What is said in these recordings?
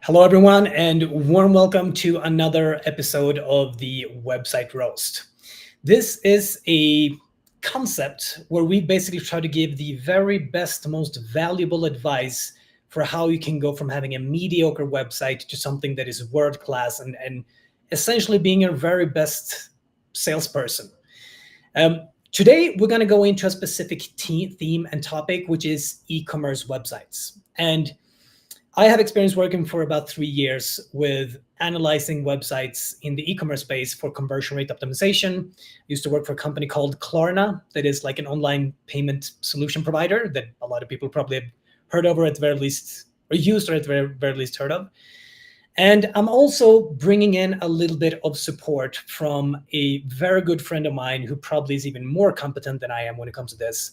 Hello, everyone, and warm welcome to another episode of the Website Roast. This is a concept where we basically try to give the very best, most valuable advice for how you can go from having a mediocre website to something that is world class and essentially being your very best salesperson. Today, we're going to go into a specific theme and topic, which is e-commerce websites. And I have experience working for about 3 years with analyzing websites in the e-commerce space for conversion rate optimization. I used to work for a company called Klarna, that is like an online payment solution provider that a lot of people probably have heard of, or at the very least, or used, or at the very least heard of. And I'm also bringing in a little bit of support from a very good friend of mine who probably is even more competent than I am when it comes to this.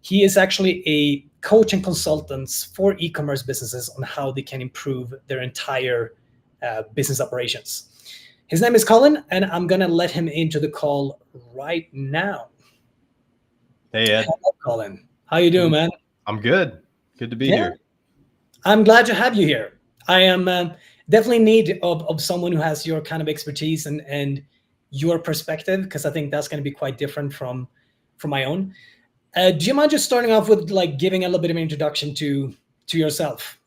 He is actually a coach and consultant for e-commerce businesses on how they can improve their entire business operations. His name is Colin, and I'm going to let him into the call right now. Hey, Ed. Hello, Colin. How you doing, man? I'm good. Good to be here. I'm glad to have you here. I am definitely in need of someone who has your kind of expertise and your perspective, because I think that's going to be quite different from my own. Do you mind just starting off with like giving a little bit of an introduction to yourself?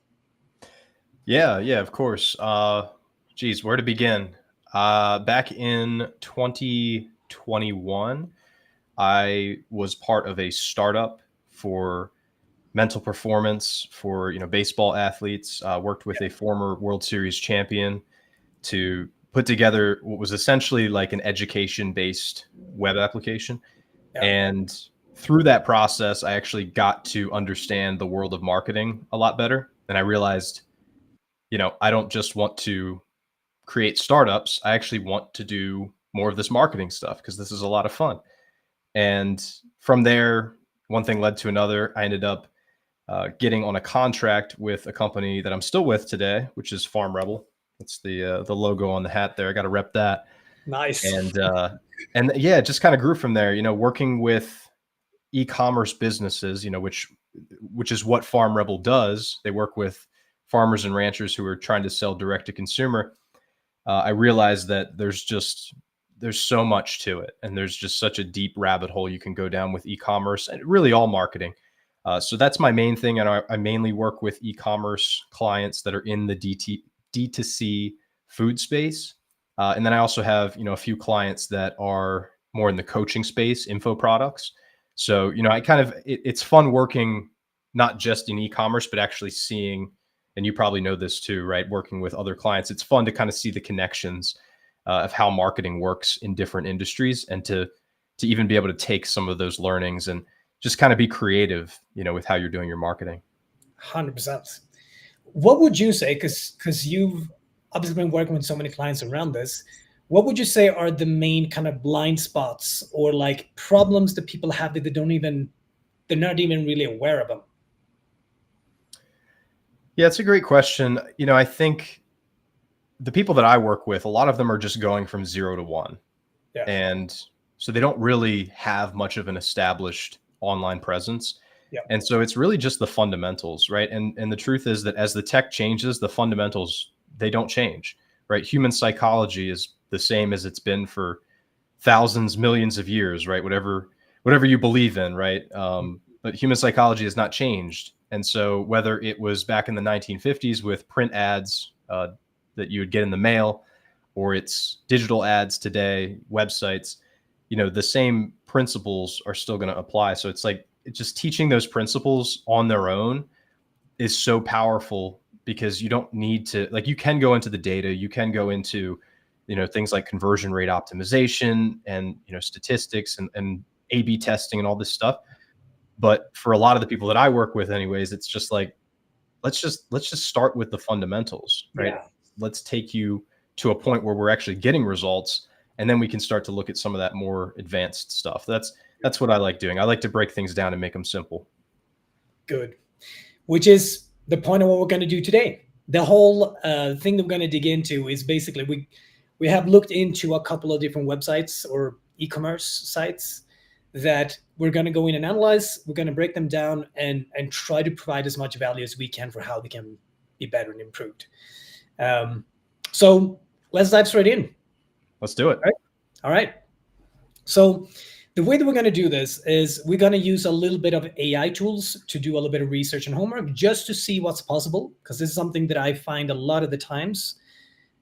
Yeah, of course. Where to begin? Back in 2021, I was part of a startup for mental performance for baseball athletes. Worked with a former World Series champion to put together what was essentially like an education-based web application. Yeah. And through that process, I actually got to understand the world of marketing a lot better. And I realized, I don't just want to create startups. I actually want to do more of this marketing stuff because this is a lot of fun. And from there, one thing led to another. I ended up getting on a contract with a company that I'm still with today, which is Farm Rebel. That's the logo on the hat there. I got to rep that. Nice. And yeah, it just kind of grew from there. Working with e-commerce businesses, which is what Farm Rebel does. They work with farmers and ranchers who are trying to sell direct to consumer. I realized that there's so much to it, and there's just such a deep rabbit hole you can go down with e-commerce and really all marketing. So that's my main thing, and I mainly work with e-commerce clients that are in the D2C food space, and then I also have a few clients that are more in the coaching space, info products. So it's fun working not just in e-commerce, but actually seeing, and you probably know this too, right? Working with other clients, it's fun to kind of see the connections of how marketing works in different industries, and to even be able to take some of those learnings and just kind of be creative, with how you're doing your marketing. 100%. What would you say, because you've obviously been working with so many clients around this, what would you say are the main kind of blind spots or like problems that people have that they're not even really aware of them? Yeah, it's a great question. I think the people that I work with, a lot of them are just going from 0 to 1. Yeah. And so they don't really have much of an established online presence. Yeah. And so it's really just the fundamentals, right? And the truth is that as the tech changes, the fundamentals, they don't change, right? Human psychology is the same as it's been for thousands, millions of years, right? Whatever you believe in, right? But human psychology has not changed. And so whether it was back in the 1950s with print ads that you would get in the mail, or it's digital ads today, websites, the same principles are still going to apply. So it's just teaching those principles on their own is so powerful, because you don't need to, you can go into the data, you can go into, things like conversion rate optimization and, statistics and A/B testing and all this stuff. But for a lot of the people that I work with anyways, it's just let's just start with the fundamentals, right? Yeah. Let's take you to a point where we're actually getting results, and then we can start to look at some of that more advanced stuff. That's what I like doing. I like to break things down and make them simple. Good. Which is the point of what we're going to do today. The whole thing that we're going to dig into is basically we have looked into a couple of different websites or e-commerce sites that we're going to go in and analyze. We're going to break them down and try to provide as much value as we can for how they can be better and improved. So let's dive straight in. Let's do it. All right. So the way that we're going to do this is we're going to use a little bit of AI tools to do a little bit of research and homework just to see what's possible, because this is something that I find a lot of the times,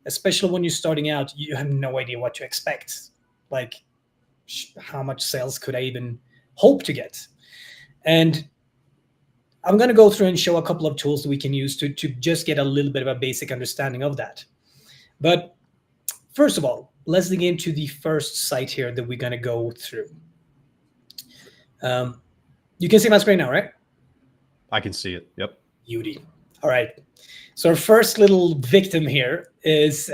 especially when you're starting out, you have no idea what to expect. Like, how much sales could I even hope to get? And I'm going to go through and show a couple of tools that we can use to just get a little bit of a basic understanding of that. But first of all, let's dig into the first site here that we're going to go through. You can see my screen now, right? I can see it. Yep. Beauty. All right. So our first little victim here is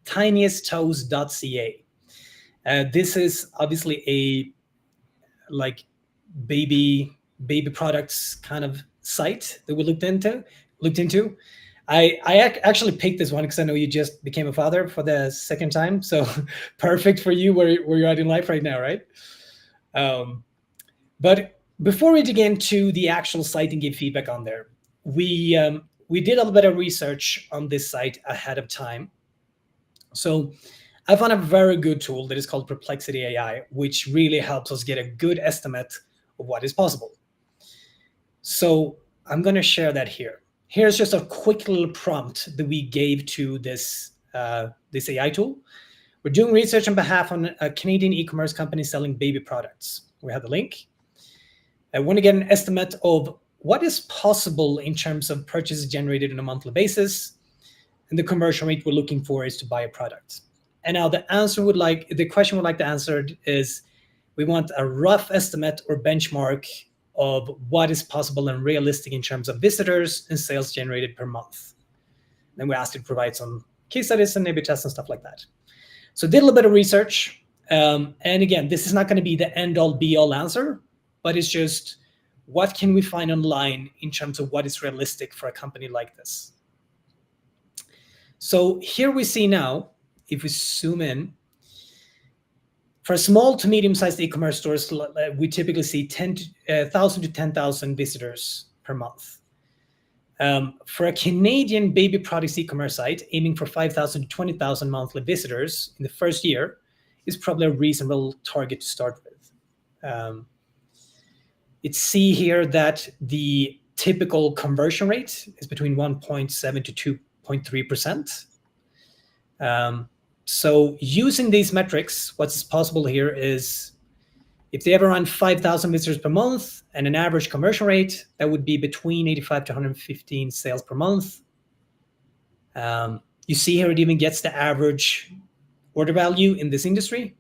tiniesttoes.ca. This is obviously a like baby products kind of site that we looked into. I actually picked this one because I know you just became a father for the second time, so perfect for you where you're at in life right now, right? But before we dig into the actual site and give feedback on there, we did a little bit of research on this site ahead of time. So I found a very good tool that is called Perplexity AI, which really helps us get a good estimate of what is possible. So I'm going to share that here. Here's just a quick little prompt that we gave to this AI tool. We're doing research on behalf of a Canadian e-commerce company selling baby products. We have the link. I want to get an estimate of what is possible in terms of purchases generated on a monthly basis, and the conversion rate we're looking for is to buy a product. And now the question we'd like to answer is, we want a rough estimate or benchmark of what is possible and realistic in terms of visitors and sales generated per month. Then we asked it to provide some case studies and A/B tests and stuff like that. So did a little bit of research. And again, this is not going to be the end all be all answer, but it's just what can we find online in terms of what is realistic for a company like this. So here we see now, if we zoom in, for small to medium-sized e-commerce stores, we typically see 1,000 to 10,000 visitors per month. For a Canadian baby products e-commerce site, aiming for 5,000 to 20,000 monthly visitors in the first year is probably a reasonable target to start with. It's see here that the typical conversion rate is between 1.7 to 2.3%. So using these metrics, what's possible here is if they have around 5,000 visitors per month and an average conversion rate, that would be between 85 to 115 sales per month. You see here it even gets the average order value in this industry.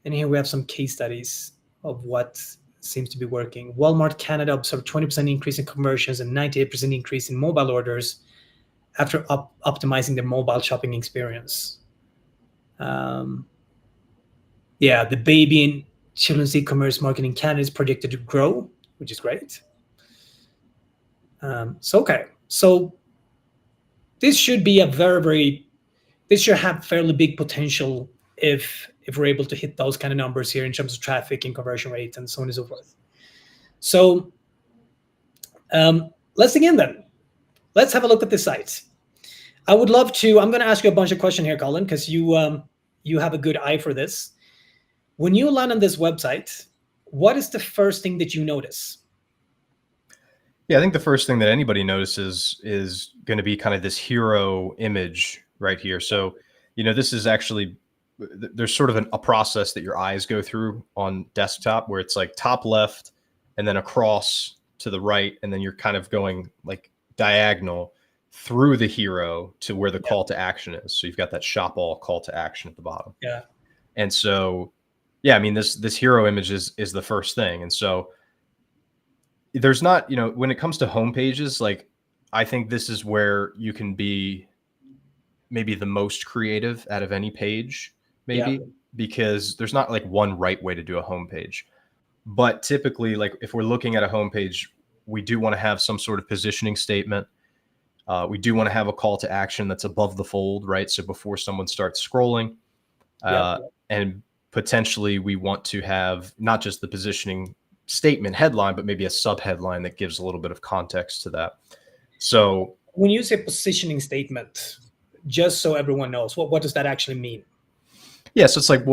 And here we have some case studies of what seems to be working. Walmart Canada observed 20% increase in conversions and 98% increase in mobile orders after optimizing their mobile shopping experience. The baby and children's e-commerce market in Canada is predicted to grow, which is great. So this should be this should have fairly big potential if we're able to hit those kind of numbers here in terms of traffic and conversion rate and so on and so forth. So let's dig in then. Let's have a look at the site. I'm going to ask you a bunch of questions here, Colin, because you have a good eye for this. When you land on this website, what is the first thing that you notice? Yeah, I think the first thing that anybody notices is going to be kind of this hero image right here. So, this is actually, there's sort of a process that your eyes go through on desktop where it's like top left and then across to the right. And then you're kind of going like diagonal through the hero to where the call to action is. So you've got that shop all call to action at the bottom. Yeah. And so, yeah, I mean, this hero image is the first thing. And so there's not, when it comes to home pages, like I think this is where you can be maybe the most creative out of any page, because there's not like one right way to do a home page. But typically, like if we're looking at a home page, we do want to have some sort of positioning statement. We do want to have a call to action that's above the fold, right? So before someone starts scrolling, and potentially we want to have not just the positioning statement headline, but maybe a sub headline that gives a little bit of context to that. So when you say positioning statement, just so everyone knows, what does that actually mean? yeah, so it's like,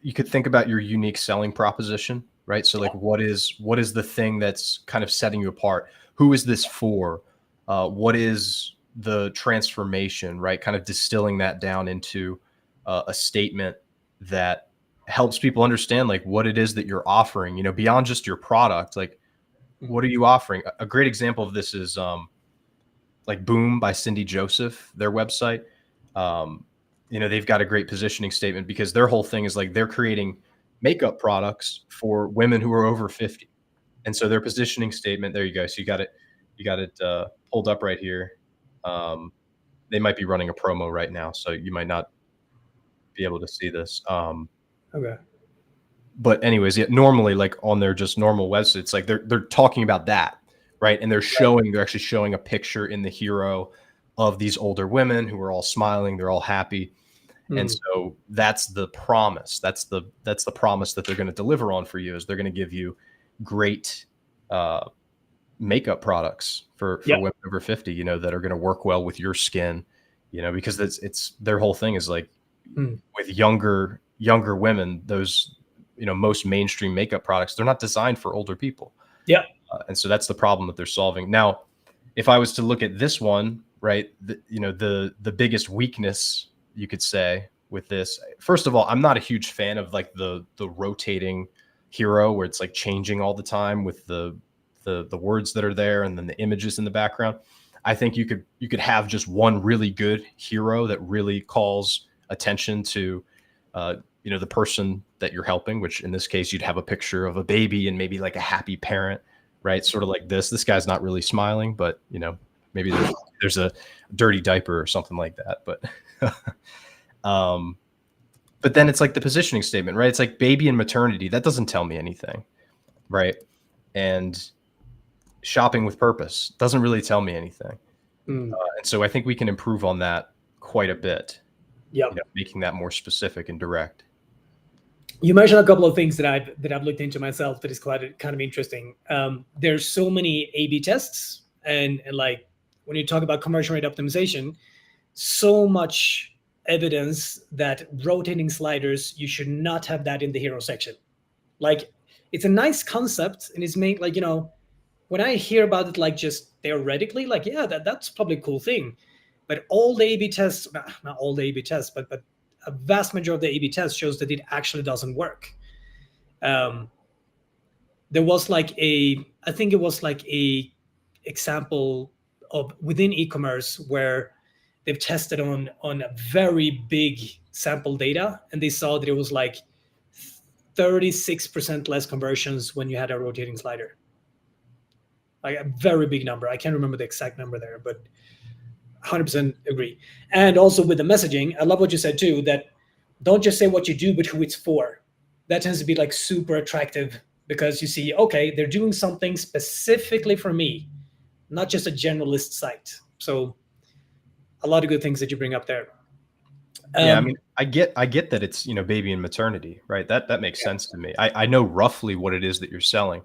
you could think about your unique selling proposition, right? So like, what is the thing that's kind of setting you apart? Who is this for? What is the transformation, right? Kind of distilling that down into a statement that helps people understand like what it is that you're offering, you know, beyond just your product. Like, what are you offering? A great example of this is like Boom by Cindy Joseph, their website. You know, they've got a great positioning statement because their whole thing is like they're creating makeup products for women who are over 50. And so their positioning statement, there you go. So you got it pulled up right here. They might be running a promo right now, so you might not be able to see this. Okay. But anyways, yeah, normally like on their just normal websites, like they're talking about that, right? And they're actually showing a picture in the hero of these older women who are all smiling, they're all happy. And so that's the promise. That's the promise that they're going to deliver on for you, is they're going to give you great makeup products for women over 50, you know, that are going to work well with your skin, you know, because it's their whole thing is like with younger women, those, you know, most mainstream makeup products, they're not designed for older people. Yeah. And so that's the problem that they're solving. Now, if I was to look at this one, right, you know, the biggest weakness you could say with this, first of all, I'm not a huge fan of like the rotating hero where it's like changing all the time with the words that are there and then the images in the background. I think you could have just one really good hero that really calls attention to you know, the person that you're helping, which in this case you'd have a picture of a baby and maybe like a happy parent, right? Sort of like this guy's not really smiling, but you know, maybe there's a dirty diaper or something like that. But but then it's like the positioning statement, right? It's like baby and maternity. That doesn't tell me anything, right? And shopping with purpose doesn't really tell me anything. And so I think we can improve on that quite a bit. Yeah. You know, making that more specific and direct. You mentioned a couple of things that I've looked into myself that is quite kind of interesting. There's so many A/B tests, and like when you talk about conversion rate optimization, so much evidence that rotating sliders, you should not have that in the hero section. Like, it's a nice concept, and it's made like, you know, when I hear about it, like just theoretically, like, yeah, that's probably a cool thing. But all the A/B tests, not all the A/B tests, but a vast majority of the A/B tests shows that it actually doesn't work. There was like I think it was like a example of within e-commerce where they've tested on a very big sample data, and they saw that it was like 36% less conversions when you had a rotating slider. Like a very big number. I can't remember the exact number there, but 100% agree. And also with the messaging, I love what you said too, that don't just say what you do, but who it's for. That tends to be like super attractive because you see, okay, they're doing something specifically for me, not just a generalist site. So a lot of good things that you bring up there. Yeah, I mean, I get that it's, you know, baby and maternity, right? That makes sense to me. I know roughly what it is that you're selling,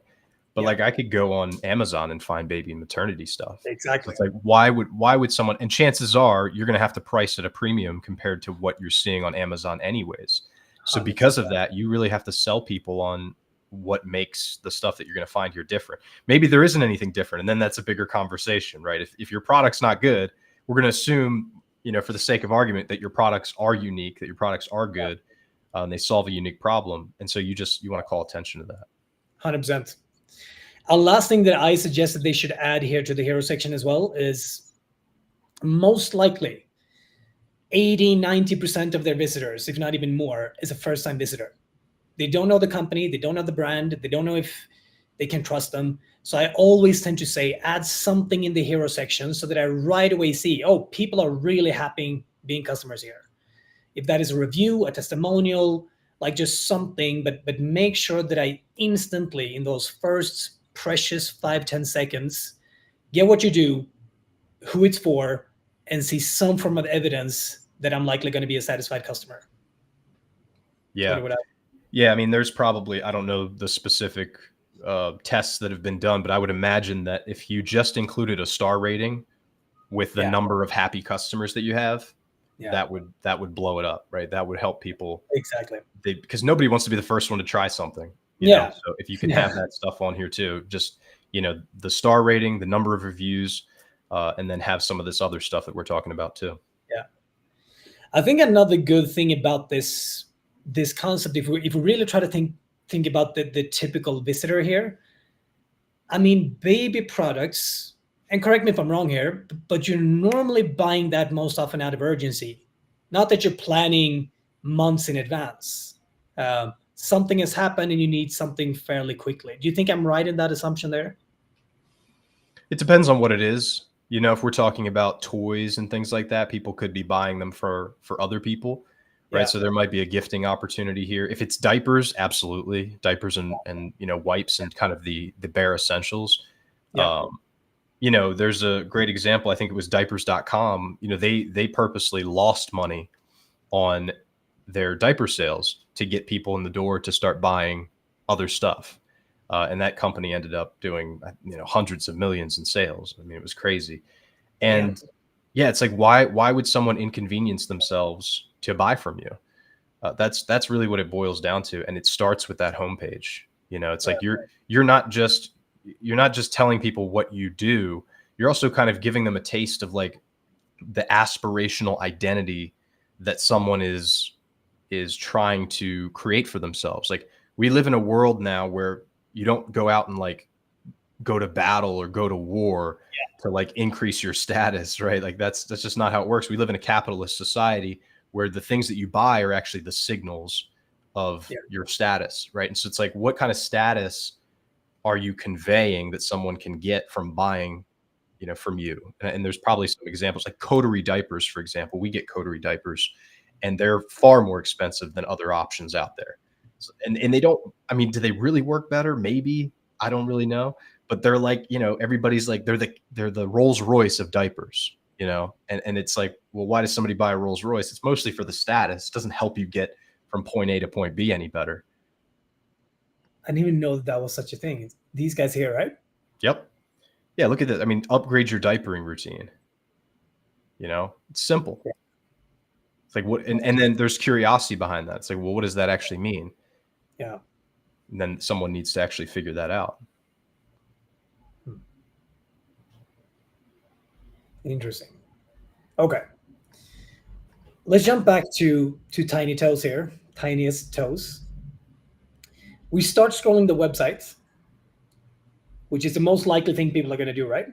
but like I could go on Amazon and find baby and maternity stuff. Exactly. So it's like, why would someone, and chances are you're going to have to price at a premium compared to what you're seeing on Amazon anyways. So because of that, you really have to sell people on what makes the stuff that you're going to find here different. Maybe there isn't anything different, and then that's a bigger conversation, right? If your product's not good, we're going to assume, you know, for the sake of argument, that your products are unique, that your products are good, and they solve a unique problem. And so you want to call attention to that. 100%. A last thing that I suggest that they should add here to the hero section as well is most likely 80-90% of their visitors, if not even more, is a first-time visitor. They don't know the company, they don't know the brand, they don't know if they can trust them. So I always tend to say add something in the hero section so that I right away see, oh, people are really happy being customers here. If that is a review, a testimonial, like just something, but make sure that I instantly, in those first precious 5-10 seconds, get what you do, who it's for, and see some form of evidence that I'm likely going to be a satisfied customer. Yeah. Yeah, I mean, there's probably, I don't know the specific tests that have been done, but I would imagine that if you just included a star rating with the number of happy customers that you have, that would blow it up, right? That would help people. Exactly. Because nobody wants to be the first one to try something, you know? So if you can have that stuff on here too, just, you know, the star rating, the number of reviews, and then have some of this other stuff that we're talking about too. Yeah. I think another good thing about this concept, if we really try to think about the typical visitor here, I mean, baby products, and correct me if I'm wrong here, but you're normally buying that most often out of urgency, not that you're planning months in advance. Something has happened and you need something fairly quickly. Do you think I'm right in that assumption there? It depends on what it is. You know, if we're talking about toys and things like that, people could be buying them for other people, right? So there might be a gifting opportunity here. If it's diapers, absolutely. Diapers and you know, wipes and kind of the bare essentials. You know, there's a great example. I think it was diapers.com. You know, they purposely lost money on their diaper sales to get people in the door to start buying other stuff. And that company ended up doing, you know, hundreds of millions in sales. I mean, it was crazy. And yeah, it's like, why would someone inconvenience themselves to buy from you? That's really what it boils down to. And it starts with that homepage. You know, it's like you're not just telling people what you do. You're also kind of giving them a taste of like the aspirational identity that someone is trying to create for themselves. Like, we live in a world now where you don't go out and like go to battle or go to war to like increase your status, right? Like that's just not how it works. We live in a capitalist society where the things that you buy are actually the signals of your status, right? And so it's like, what kind of status are you conveying that someone can get from buying, you know, from you? And there's probably some examples like coterie diapers, for example. We get coterie diapers and they're far more expensive than other options out there. And they don't, I mean, do they really work better? Maybe. I don't really know. But they're like, you know, everybody's like, they're the Rolls Royce of diapers, you know? And it's like, well, why does somebody buy a Rolls Royce? It's mostly for the status. It doesn't help you get from point A to point B any better. I didn't even know that was such a thing. It's these guys here, right? Yep. Yeah, look at this. I mean, upgrade your diapering routine. You know, it's simple. Yeah. It's like, what, and then there's curiosity behind that. It's like, well, what does that actually mean? Yeah. And then someone needs to actually figure that out. Interesting. Okay. Let's jump back to Tiny Toes here. Tiniest Toes. We start scrolling the website, which is the most likely thing people are going to do, right?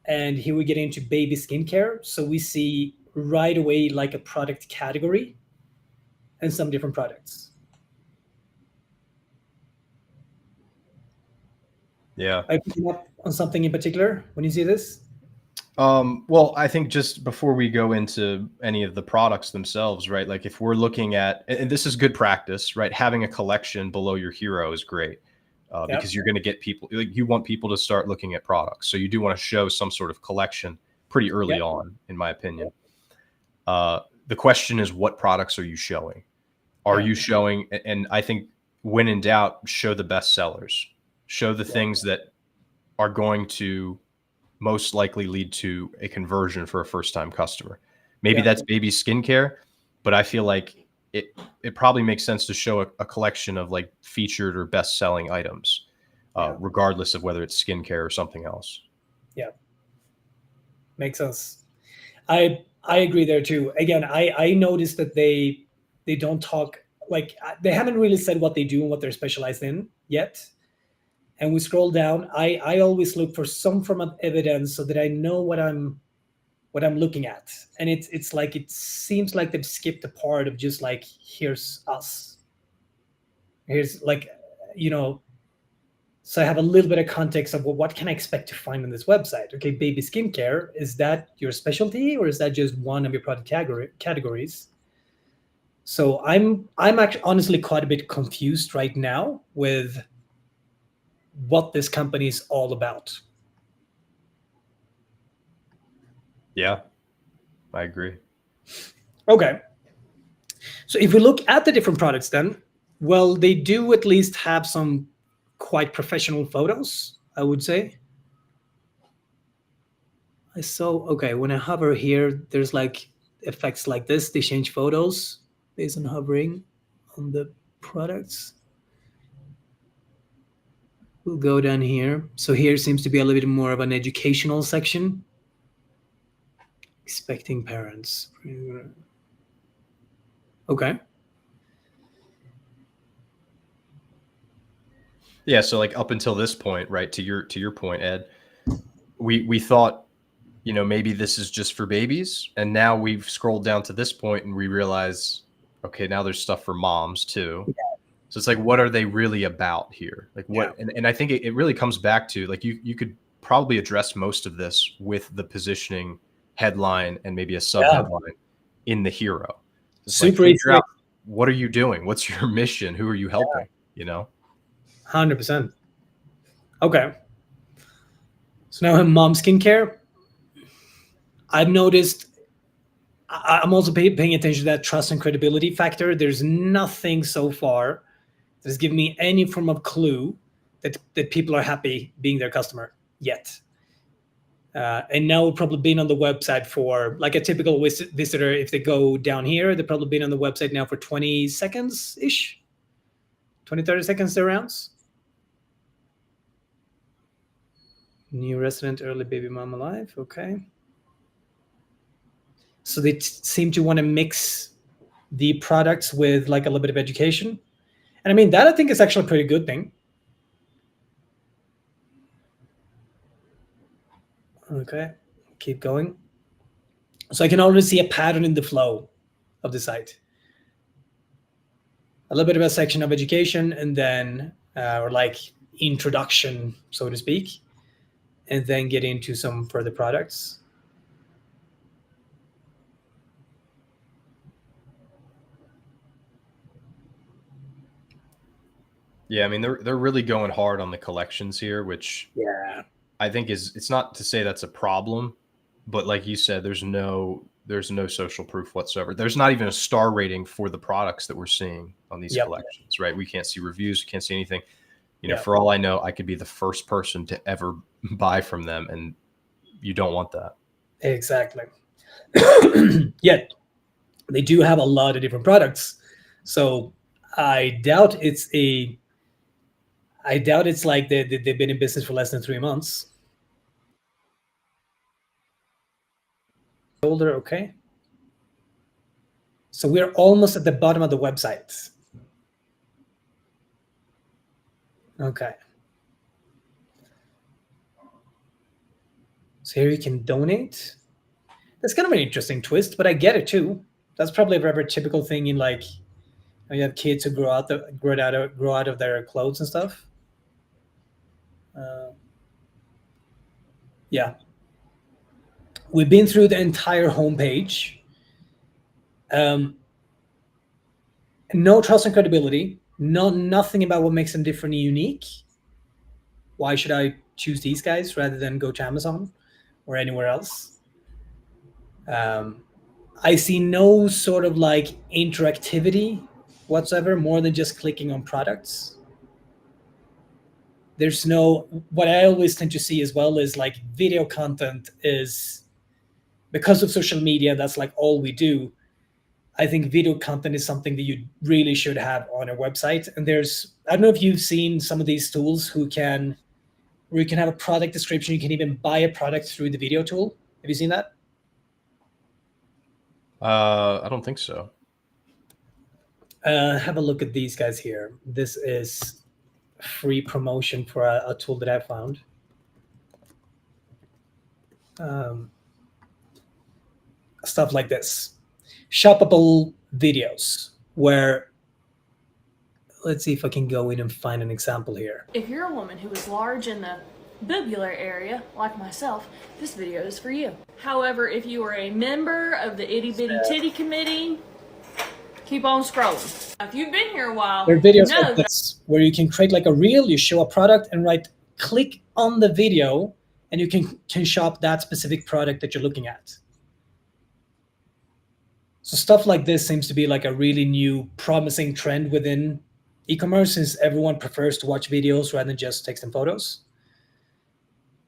And here we get into baby skincare. So we see right away like a product category and some different products. Yeah. Are you picking up on something in particular when you see this? Well, I think just before we go into any of the products themselves, right? Like if we're looking at, and this is good practice, right? Having a collection below your hero is great because you're going to get people, like you want people to start looking at products. So you do want to show some sort of collection pretty early on, in my opinion. The question is, what products are you showing? Are you showing, and I think when in doubt, show the best sellers, show the things that are going to most likely lead to a conversion for a first-time customer. Maybe that's baby skincare, but I feel like it probably makes sense to show a collection of like featured or best-selling items, regardless of whether it's skincare or something else. Yeah, makes sense. I agree there too. Again, I noticed that they don't talk, like they haven't really said what they do and what they're specialized in yet. And we scroll down. I always look for some form of evidence so that I know what I'm looking at. And it's like, it seems like they've skipped a part of just like, here's us. Here's like, you know, so I have a little bit of context of, well, what can I expect to find on this website? Okay, baby skincare, is that your specialty or is that just one of your product categories? So I'm actually honestly quite a bit confused right now with what this company is all about. Yeah, I agree. Okay. So if we look at the different products then, well, they do at least have some quite professional photos, I would say. I saw, okay, when I hover here, there's like effects like this. They change photos based on hovering on the products. We'll go down here. So here seems to be a little bit more of an educational section. Expecting parents. Okay. Yeah, so like up until this point, right, to your point, Ed, we thought, you know, maybe this is just for babies, and now we've scrolled down to this point and we realize, okay, now there's stuff for moms too. Yeah. So it's like, what are they really about here? Like what, yeah. And I think it really comes back to, like, you could probably address most of this with the positioning, headline, and maybe a sub headline in the hero. It's super like, figure out, what are you doing? What's your mission? Who are you helping? You know? 100%. Okay. So now in mom skincare, I've noticed, I'm also paying attention to that trust and credibility factor. There's nothing so far that's given me any form of clue that people are happy being their customer yet. And now we've probably been on the website for, like, a typical visitor, if they go down here, they've probably been on the website now for 20 seconds-ish, 20, 30 seconds around. New resident, early baby mom alive. Okay. So they seem to want to mix the products with like a little bit of education. And I mean, that I think is actually a pretty good thing. Okay, keep going. So I can already see a pattern in the flow of the site. A little bit of a section of education, and then, or like introduction, so to speak, and then get into some further products. Yeah, I mean, they're really going hard on the collections here, which I think it's not to say that's a problem, but like you said, there's no social proof whatsoever. There's not even a star rating for the products that we're seeing on these collections, right? We can't see reviews, we can't see anything. You know, for all I know, I could be the first person to ever buy from them, and you don't want that. Exactly. Yet they do have a lot of different products, so I doubt it's like they've been in business for less than 3 months. Older, okay. So we're almost at the bottom of the website. Okay. So here you can donate. That's kind of an interesting twist, but I get it too. That's probably a very typical thing in, like, you have kids who grow out of their clothes and stuff. Yeah. We've been through the entire homepage. No trust and credibility. Nothing about what makes them different and unique. Why should I choose these guys rather than go to Amazon or anywhere else? I see no sort of like interactivity whatsoever, more than just clicking on products. There's no, what I always tend to see as well is like video content is, because of social media, that's like all we do. I think video content is something that you really should have on a website. And there's, I don't know if you've seen some of these tools where you can have a product description. You can even buy a product through the video tool. Have you seen that? I don't think so. Have a look at these guys here. This is free promotion for a tool that I found. Stuff like this. Shoppable videos where, let's see if I can go in and find an example here. If you're a woman who is large in the bubular area, like myself, this video is for you. However, if you are a member of the Itty Bitty Titty Committee, keep on scrolling. If you've been here a while, there are videos like this where you can create like a reel, you show a product and click on the video, and you can shop that specific product that you're looking at. So stuff like this seems to be like a really new, promising trend within e-commerce is everyone prefers to watch videos rather than just text and photos.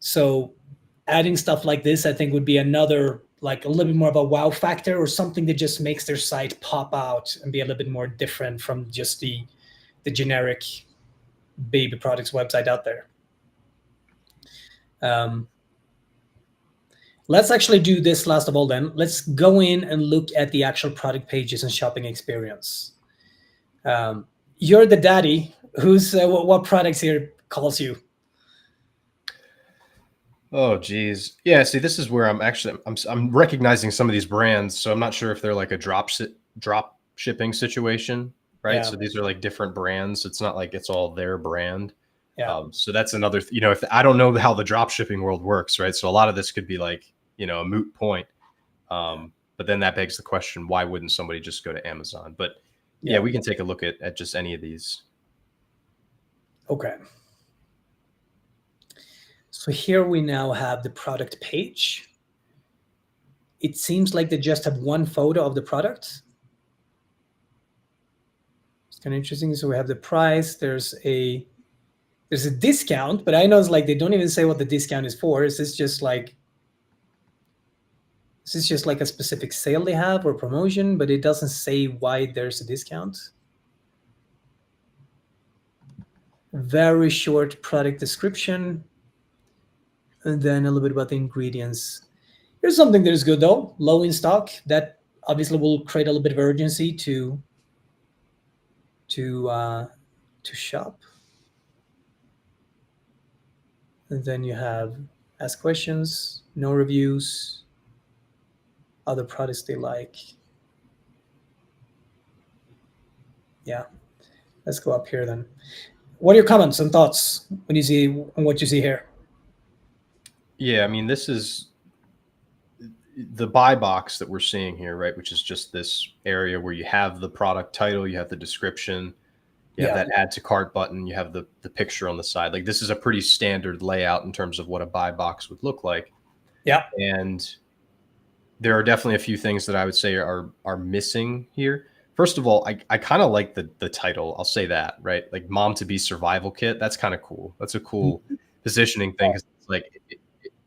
So adding stuff like this, I think, would be another, like a little bit more of a wow factor, or something that just makes their site pop out and be a little bit more different from just the generic baby products website out there. Let's actually do this last of all then. Let's go in and look at the actual product pages and shopping experience. You're the daddy. Who's what products here calls you? Oh, geez. Yeah, see, this is where I'm recognizing some of these brands, so I'm not sure if they're like a drop shipping situation, right? Yeah. So these are like different brands. It's not like it's all their brand. Yeah. So that's another, if I don't know how the drop shipping world works, right? So a lot of this could be like, a moot point. But then that begs the question, why wouldn't somebody just go to Amazon? But yeah, we can take a look at just any of these. Okay. So here we now have the product page. It seems like they just have one photo of the product. It's kind of interesting. So we have the price. There's a discount, but I know it's like they don't even say what the discount is for. Is this just like a specific sale they have or promotion, but it doesn't say why there's a discount. Very short product description. And then a little bit about the ingredients. Here's something that is good though, low in stock. That obviously will create a little bit of urgency to shop. And then you have ask questions, no reviews, other products they like. Yeah, let's go up here then. What are your comments and thoughts when you see what you see here? Yeah, I mean, this is the buy box that we're seeing here, right? Which is just this area where you have the product title, you have the description, you have that add to cart button, you have the picture on the side. Like, this is a pretty standard layout in terms of what a buy box would look like. Yeah. And there are definitely a few things that I would say are missing here. First of all, I kind of like the title. I'll say that, right? Like Mom to Be Survival Kit. That's kind of cool. That's a cool positioning thing. It's like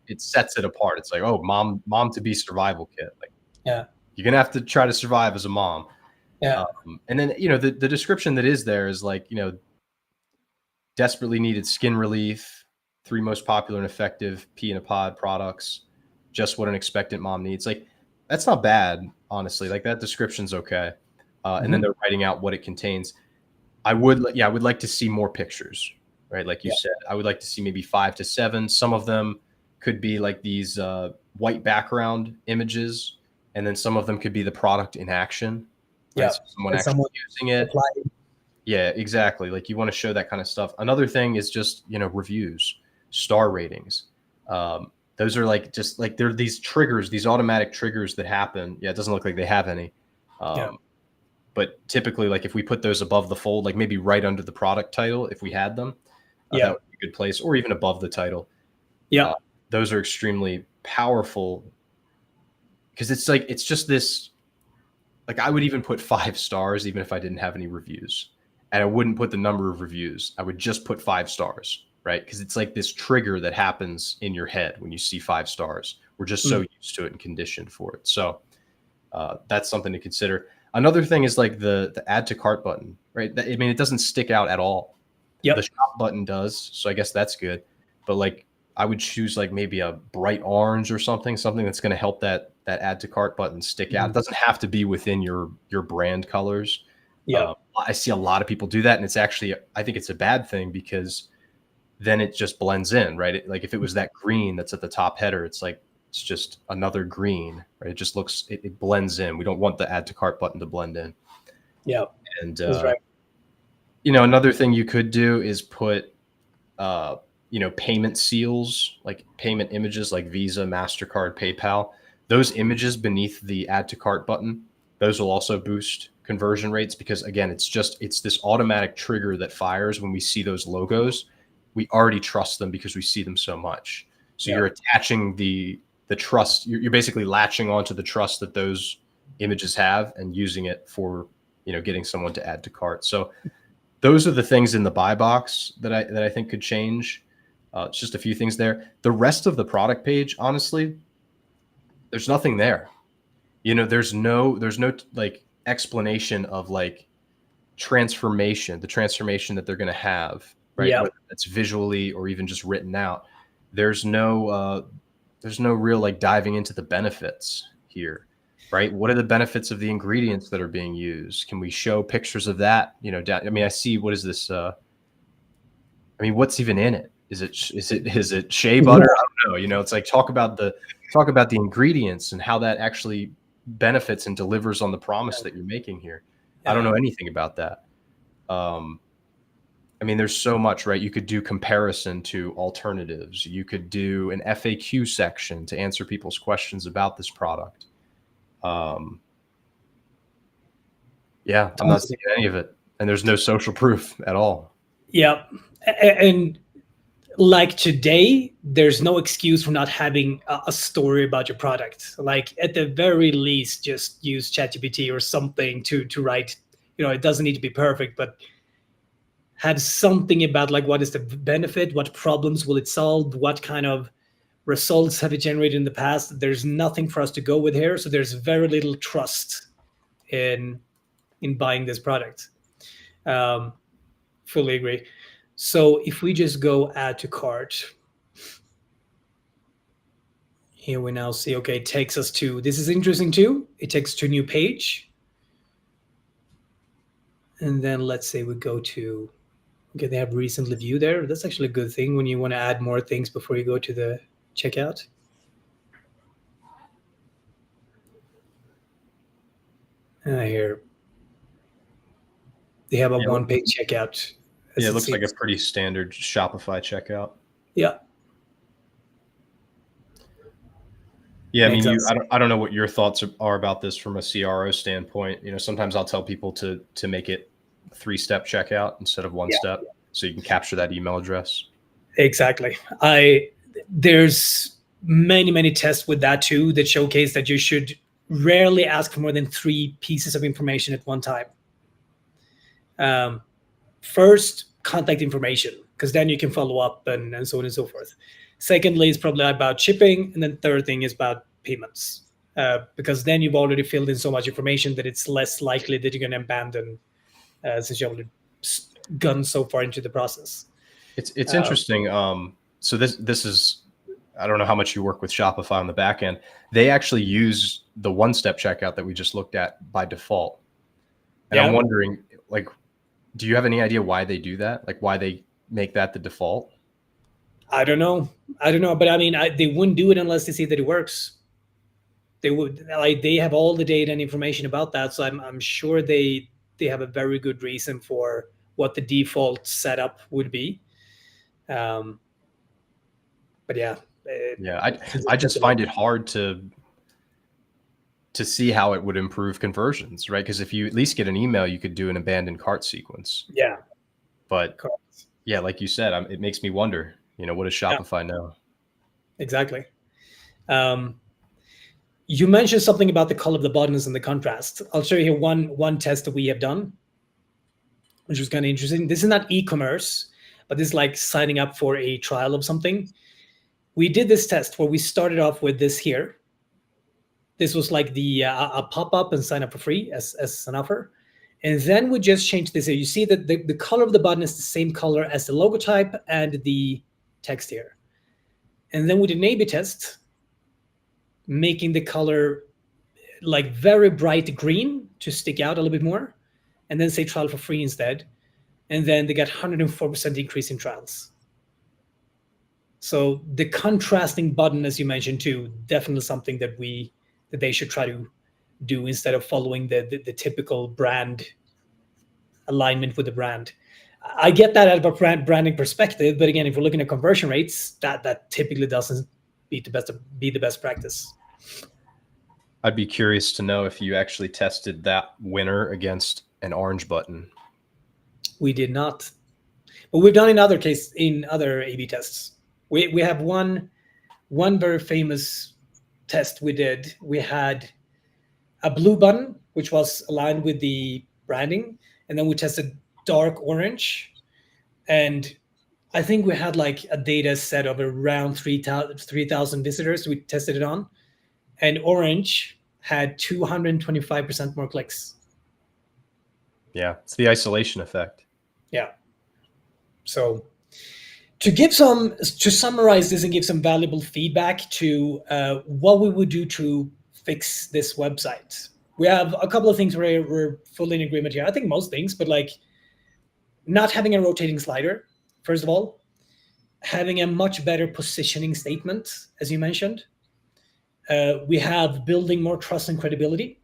it sets it apart. It's like, oh, mom to be survival kit. Like, yeah, you're gonna have to try to survive as a mom. Yeah. And then the description that is there is like, desperately needed skin relief, 3 most popular and effective pea in a pod products, just what an expectant mom needs. Like, that's not bad, honestly. Like, that description's okay. And then they're writing out what it contains. I would like to see more pictures, right? Like you said, I would like to see maybe 5 to 7. Some of them could be like these white background images, and then some of them could be the product in action. Right? Yeah, so someone using it. Applying. Yeah, exactly. Like, you want to show that kind of stuff. Another thing is just, reviews, star ratings. Those are like, just like, they're these triggers, these automatic triggers that happen. Yeah, it doesn't look like they have any. But typically, like, if we put those above the fold, like maybe right under the product title, if we had them, that would be a good place, or even above the title. Yeah. Those are extremely powerful, because it's just this, like, I would even put 5 stars even if I didn't have any reviews, and I wouldn't put the number of reviews. I would just put 5 stars, right? Because it's like this trigger that happens in your head when you see 5 stars. We're just so used to it and conditioned for it. So that's something to consider. Another thing is like the add to cart button, right? I mean, it doesn't stick out at all. The shop button does, so I guess that's good. But like, I would choose like maybe a bright orange or something that's going to help that add to cart button stick out. It doesn't have to be within your brand colors. I see a lot of people do that, and it's actually, I think it's a bad thing, because then it just blends in, right? Like, if it was that green that's at the top header, it's like, it's just another green, right? It just looks, it blends in. We don't want the add to cart button to blend in. Yeah. And that's right. Another thing you could do is put payment seals, like payment images, like Visa, MasterCard, PayPal. Those images beneath the add to cart button, those will also boost conversion rates, because again, it's this automatic trigger that fires when we see those logos. We already trust them because we see them so much. So you're attaching the trust. You're basically latching onto the trust that those images have and using it for, getting someone to add to cart. So those are the things in the buy box that I think could change. It's just a few things there. The rest of the product page, honestly, there's nothing there. There's no like explanation of like the transformation that they're going to have, right? Yeah. Whether it's visually or even just written out. There's no real like diving into the benefits here, right? What are the benefits of the ingredients that are being used? Can we show pictures of that? I see, what is this? What's even in it? Is it shea butter? I don't know. It's like talk about the ingredients and how that actually benefits and delivers on the promise that you're making here. I don't know anything about that. There's so much, right? You could do comparison to alternatives. You could do an FAQ section to answer people's questions about this product. I'm not seeing any of it. And there's no social proof at all. Yeah. And like today, there's no excuse for not having a story about your product. Like at the very least, just use ChatGPT or something to write. It doesn't need to be perfect, but have something about like what is the benefit, what problems will it solve, what kind of results have it generated in the past. There's nothing for us to go with here, so there's very little trust in buying this product. Fully agree. So if we just go add to cart, here we now see, okay, it takes us to, this is interesting too. It takes us to a new page. And then let's say we go to, okay, they have recently viewed there. That's actually a good thing when you want to add more things before you go to the checkout. Here, they have a one-page checkout. Yeah, it looks like a pretty standard Shopify checkout. Yeah. Yeah, I don't know what your thoughts are about this from a CRO standpoint. Sometimes I'll tell people to make it a 3-step checkout instead of one step, so you can capture that email address. Exactly. There's many tests with that too that showcase that you should rarely ask for more than 3 pieces of information at one time. First, contact information, because then you can follow up and so on and so forth. Secondly, it's probably about shipping. And then third thing is about payments, because then you've already filled in so much information that it's less likely that you're going to abandon since you've already gone so far into the process. It's interesting. So this is, I don't know how much you work with Shopify on the back end. They actually use the 1-step checkout that we just looked at by default. And I'm wondering, like, do you have any idea why they do that? Like why they make that the default? I don't know. But they wouldn't do it unless they see that it works. They would, like, they have all the data and information about that. So I'm sure they have a very good reason for what the default setup would be. But yeah. I just find it hard to see how it would improve conversions, right? Because if you at least get an email, you could do an abandoned cart sequence. Yeah. But yeah, like you said, it makes me wonder, what does Shopify know? Exactly. You mentioned something about the color of the buttons and the contrast. I'll show you here one test that we have done, which was kind of interesting. This is not e-commerce, but this is like signing up for a trial of something. We did this test where we started off with this here. This was like the a pop-up and sign up for free as an offer. And then we just changed this here. You see that the color of the button is the same color as the logo type and the text here. And then we did an A/B test, making the color like very bright green to stick out a little bit more, and then say trial for free instead. And then they got 104% increase in trials. So the contrasting button, as you mentioned too, definitely something that they should try to do instead of following the typical brand alignment with the brand. I get that out of a branding perspective, but again, if we're looking at conversion rates, that typically doesn't be the best practice. I'd be curious to know if you actually tested that winner against an orange button. We did not, but we've done in other A/B tests. We have one very famous test we did. We had a blue button, which was aligned with the branding, and then we tested dark orange, and I think we had like a data set of around 3,000 visitors we tested it on, and orange had 225% more clicks. Yeah, it's the isolation effect. Yeah. So to summarize this and give some valuable feedback to what we would do to fix this website, we have a couple of things where we're fully in agreement here. I think most things, but like not having a rotating slider, first of all, having a much better positioning statement, as you mentioned. We have building more trust and credibility.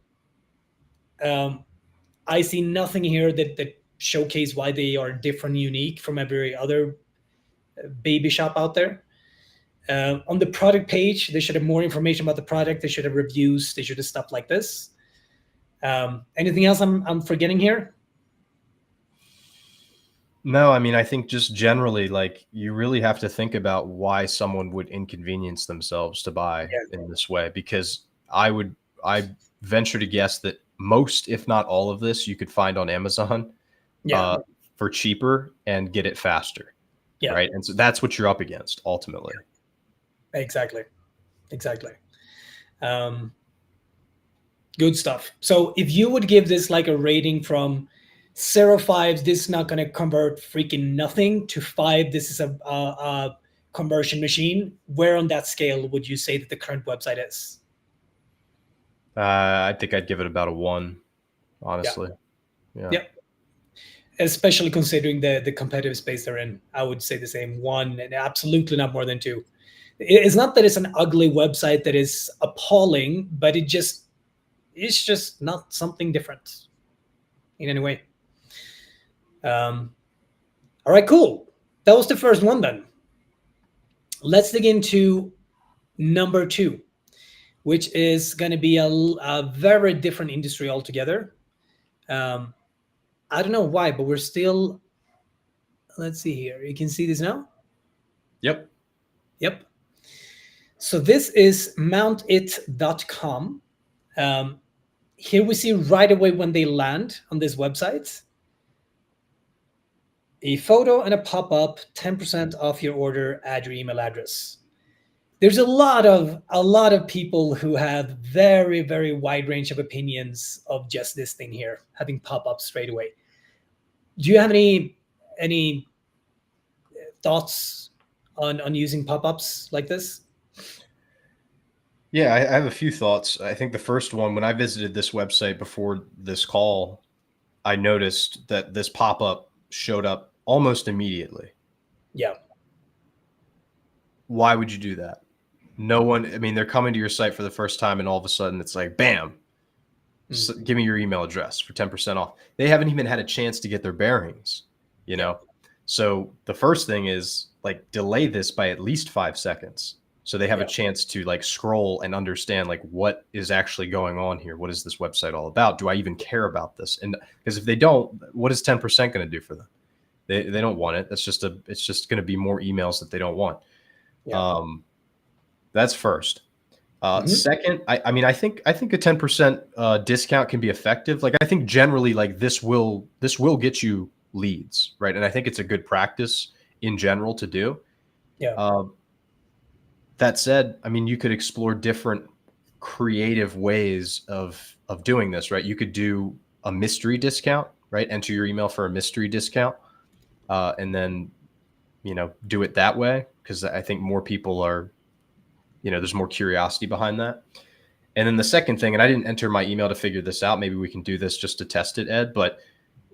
I see nothing here that showcase why they are different and unique from every other baby shop out there. On the product page, they should have more information about the product. They should have reviews. They should have stuff like this. Anything else I'm forgetting here? No, I mean, I think just generally, like, you really have to think about why someone would inconvenience themselves to buy in this way, because I venture to guess that most, if not all of this, you could find on Amazon for cheaper and get it faster. Yeah. Right. And so that's what you're up against ultimately. Exactly. Good stuff. So if you would give this like a rating from 0-5, this is not going to convert freaking nothing, to 5, this is a conversion machine, where on that scale would you say that the current website is? I think I'd give it about a 1, honestly. Yeah. Especially considering the competitive space they're in, I would say the same 1, and absolutely not more than 2. It's not that it's an ugly website that is appalling, but it's just not something different in any way. All right, cool. That was the first one then. Let's dig into number 2, which is going to be a very different industry altogether. I don't know why, but we're still, let's see here. You can see this now? Yep. So this is mountit.com. Here we see right away when they land on this website, a photo and a pop-up, 10% off your order, add your email address. There's a lot of people who have very, very wide range of opinions of just this thing here, having pop-ups straight away. Do you have any thoughts on using pop-ups like this? Yeah, I have a few thoughts. I think the first one, when I visited this website before this call, I noticed that this pop-up showed up almost immediately. Yeah. Why would you do that? No one, I mean, they're coming to your site for the first time and all of a sudden it's like, bam, give me your email address for 10% off. They haven't even had a chance to get their bearings, you know? So the first thing is like delay this by at least 5 seconds. So they have a chance to like scroll and understand like what is actually going on here. What is this website all about? Do I even care about this? And because if they don't, what is 10% going to do for them? They don't want it. It's just going to be more emails that they don't want. Yeah. That's first. Second, I mean, I think a 10% discount can be effective. Like I think generally like this will get you leads, right? And I think it's a good practice in general to do. Yeah. That said, I mean, you could explore different creative ways of doing this, right? You could do a mystery discount, right? Enter your email for a mystery discount, and then, you know, do it that way. Because I think more people are, you know, there's more curiosity behind that. And then the second thing, and I didn't enter my email to figure this out. Maybe we can do this just to test it, Ed. But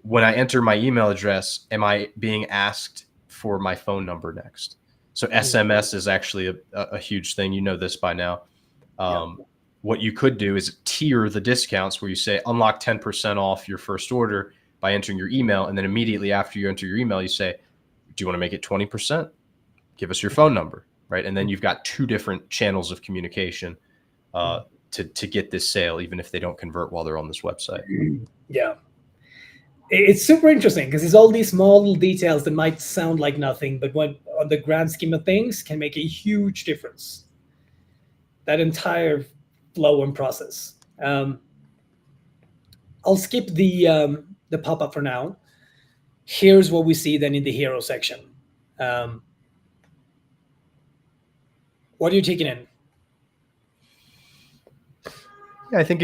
when I enter my email address, am I being asked for my phone number next? So SMS is actually a huge thing. You know this by now. What you could do is tier the discounts where you say unlock 10% off your first order by entering your email. And then immediately after you enter your email, you say, do you want to make it 20%? Give us your phone number, right? And then you've got 2 different channels of communication to get this sale, even if they don't convert while they're on this website. Yeah. It's super interesting because it's all these small little details that might sound like nothing, but when on the grand scheme of things can make a huge difference. That entire flow and process. I'll skip the pop-up for now. Here's what we see then in the hero section. What are you taking in? Yeah, I think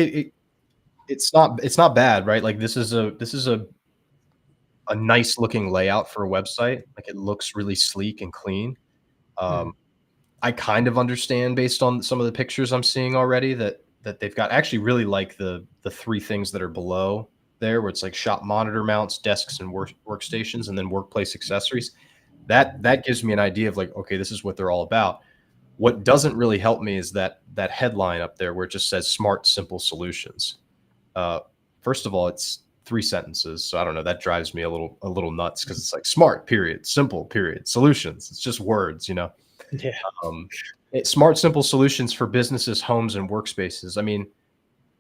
it's not bad, right? Like this is a nice looking layout for a website. Like it looks really sleek and clean. I kind of understand based on some of the pictures I'm seeing already that they've got. I actually really like the three things that are below there, where it's like shop monitor mounts, desks, and workstations, and then workplace accessories. That gives me an idea of like, okay, this is what they're all about. What doesn't really help me is that headline up there where it just says smart, simple solutions. First of all, it's 3 sentences. So I don't know, that drives me a little nuts because it's like smart, period, simple, period, solutions. It's just words, you know? Yeah. Smart, simple solutions for businesses, homes, and workspaces. I mean,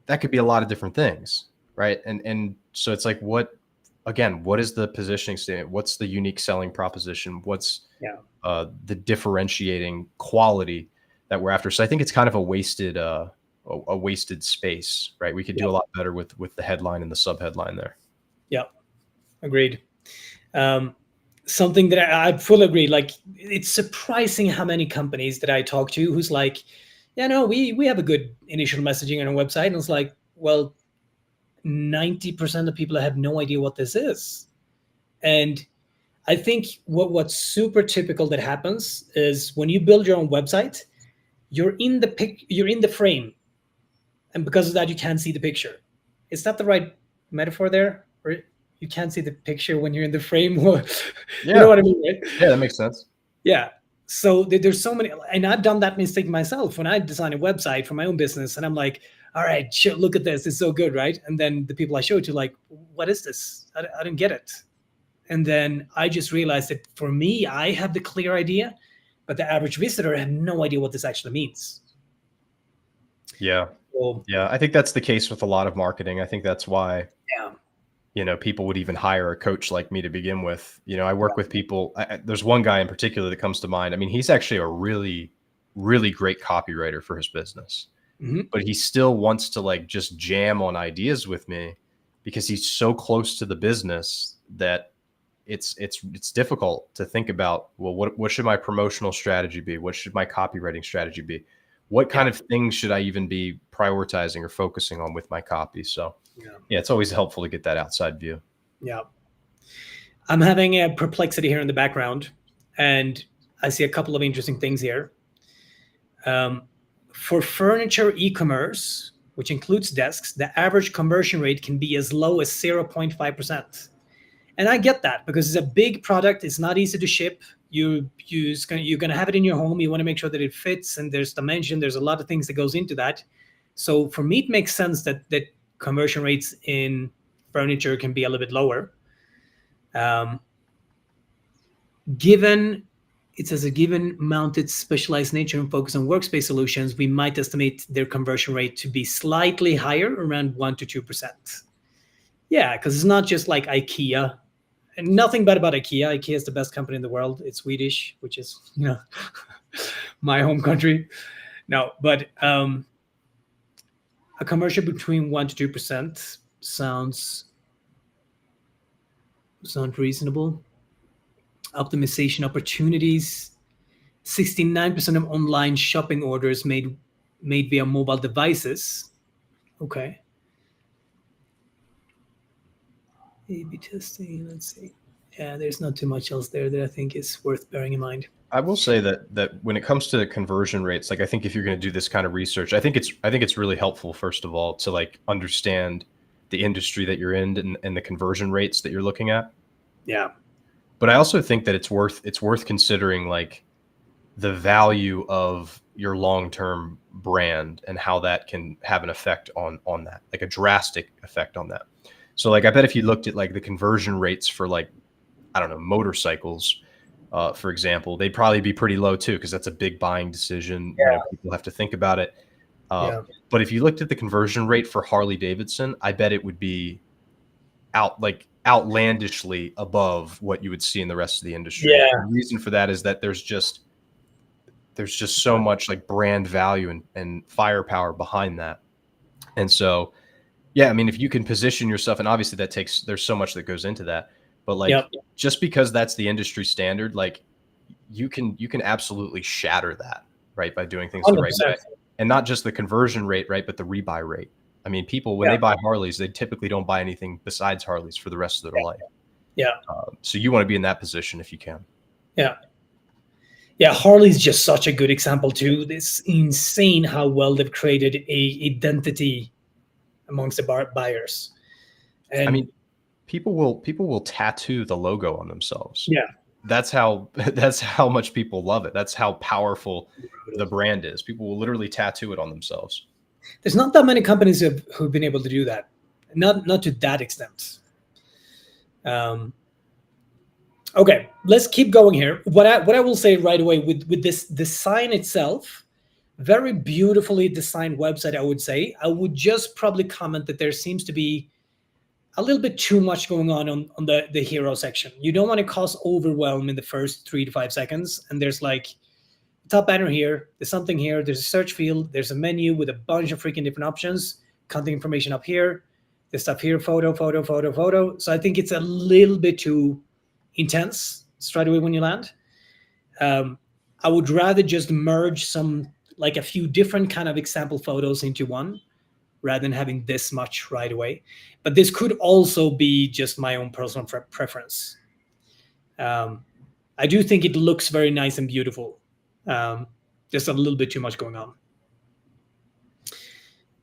that could be a lot of different things, right? And so it's like, what is the positioning statement? What's the unique selling proposition? What's the differentiating quality that we're after? So I think it's kind of a wasted space, right? We could do a lot better with the headline and the subheadline there. Yeah, agreed. Something that I fully agree. Like, it's surprising how many companies that I talk to who's like, yeah, no, we have a good initial messaging on our website. And it's like, well, 90% of people have no idea what this is. And I think what's super typical that happens is when you build your own website, you're in the frame. And because of that, you can't see the picture. Is that the right metaphor there? Or you can't see the picture when you're in the frame? You know what I mean, right? Yeah, that makes sense. Yeah. So there's so many, and I've done that mistake myself when I design a website for my own business, and I'm like, all right, look at this, it's so good, right? And then the people I show it to, like, what is this? I didn't get it. And then I just realized that for me, I have the clear idea, but the average visitor have no idea what this actually means. Yeah. Yeah, I think that's the case with a lot of marketing. I think that's why, people would even hire a coach like me to begin with. I work with people. There's one guy in particular that comes to mind. I mean, he's actually a really, really great copywriter for his business, but he still wants to like just jam on ideas with me because he's so close to the business that it's difficult to think about, well, what should my promotional strategy be? What should my copywriting strategy be? What kind of things should I even be prioritizing or focusing on with my copy? So it's always helpful to get that outside view. Yeah. I'm having a perplexity here in the background, and I see a couple of interesting things here. For furniture e-commerce, which includes desks, the average conversion rate can be as low as 0.5%. And I get that because it's a big product. It's not easy to ship. You're going to have it in your home. You want to make sure that it fits, and there's dimension. There's a lot of things that goes into that. So for me, it makes sense that conversion rates in furniture can be a little bit lower. Given mounted specialized nature and focus on workspace solutions, we might estimate their conversion rate to be slightly higher, around 1% to 2%. Yeah, because it's not just like IKEA. And nothing bad about IKEA. IKEA is the best company in the world. It's Swedish, which is, my home country. No, but a conversion between 1% to 2% sounds reasonable. Optimization opportunities. 69% of online shopping orders made via mobile devices. Okay. A/B testing, let's see. Yeah, there's not too much else there that I think is worth bearing in mind. I will say that when it comes to conversion rates, like I think if you're going to do this kind of research, I think it's really helpful, first of all, to like understand the industry that you're in and the conversion rates that you're looking at. Yeah. But I also think that it's worth considering like the value of your long-term brand and how that can have an effect on that, like a drastic effect on that. So like, I bet if you looked at like the conversion rates for like, I don't know, motorcycles, for example, they'd probably be pretty low too, because that's a big buying decision. Yeah. People have to think about it. But if you looked at the conversion rate for Harley Davidson, I bet it would be outlandishly above what you would see in the rest of the industry. Yeah. The reason for that is that there's just so much like brand value and firepower behind that. And so, yeah, I mean, if you can position yourself, and obviously there's so much that goes into that, But like, just because that's the industry standard, like you can absolutely shatter that, right, by doing things the right way. And not just the conversion rate, right, but the rebuy rate. I mean, people, when they buy Harleys, they typically don't buy anything besides Harleys for the rest of their life. So you want to be in that position if you can. Yeah, Harley's just such a good example too. It's insane how well they've created a identity amongst the buyers. And I mean, people will tattoo the logo on themselves. Yeah. That's how much people love it. That's how powerful the brand is. People will literally tattoo it on themselves. There's not that many companies who've been able to do that. Not to that extent. Okay, let's keep going here. What I will say right away with this design itself, very beautifully designed website, I would say. I would just probably comment that there seems to be a little bit too much going on the hero section. You don't want to cause overwhelm in the first 3 to 5 seconds. And there's like top banner here, there's something here, there's a search field, there's a menu with a bunch of freaking different options, contact information up here, there's stuff here, photo. So I think it's a little bit too intense straight away when you land. I would rather just merge a few different kind of example photos into one rather than having this much right away. But this could also be just my own personal preference. I do think it looks very nice and beautiful. Just a little bit too much going on.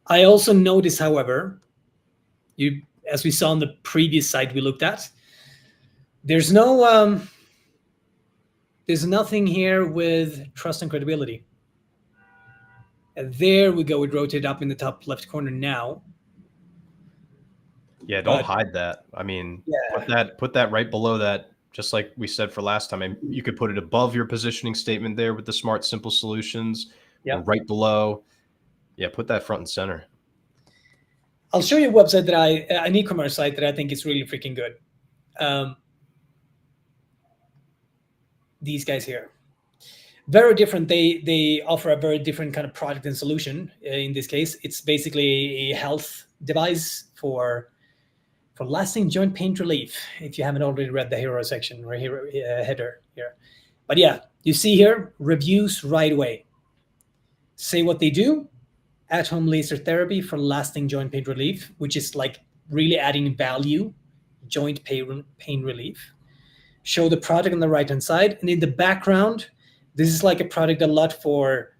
I also notice, however, as we saw on the previous site we looked at, there's nothing here with trust and credibility. And there we go. It rotated up in the top left corner now. Yeah, don't hide that. I mean, put that right below that. Just like we said for last time, and you could put it above your positioning statement there with the smart, simple solutions, or right below. Yeah, put that front and center. I'll show you a website an e-commerce site that I think is really freaking good. These guys here, very different. They offer a very different kind of product and solution. In this case, it's basically a health device for lasting joint pain relief, if you haven't already read the hero section or hero header here. But yeah, you see here, reviews right away. Say what they do: at-home laser therapy for lasting joint pain relief, which is like really adding value, joint pain relief. Show the product on the right-hand side. And in the background, this is like a product a lot for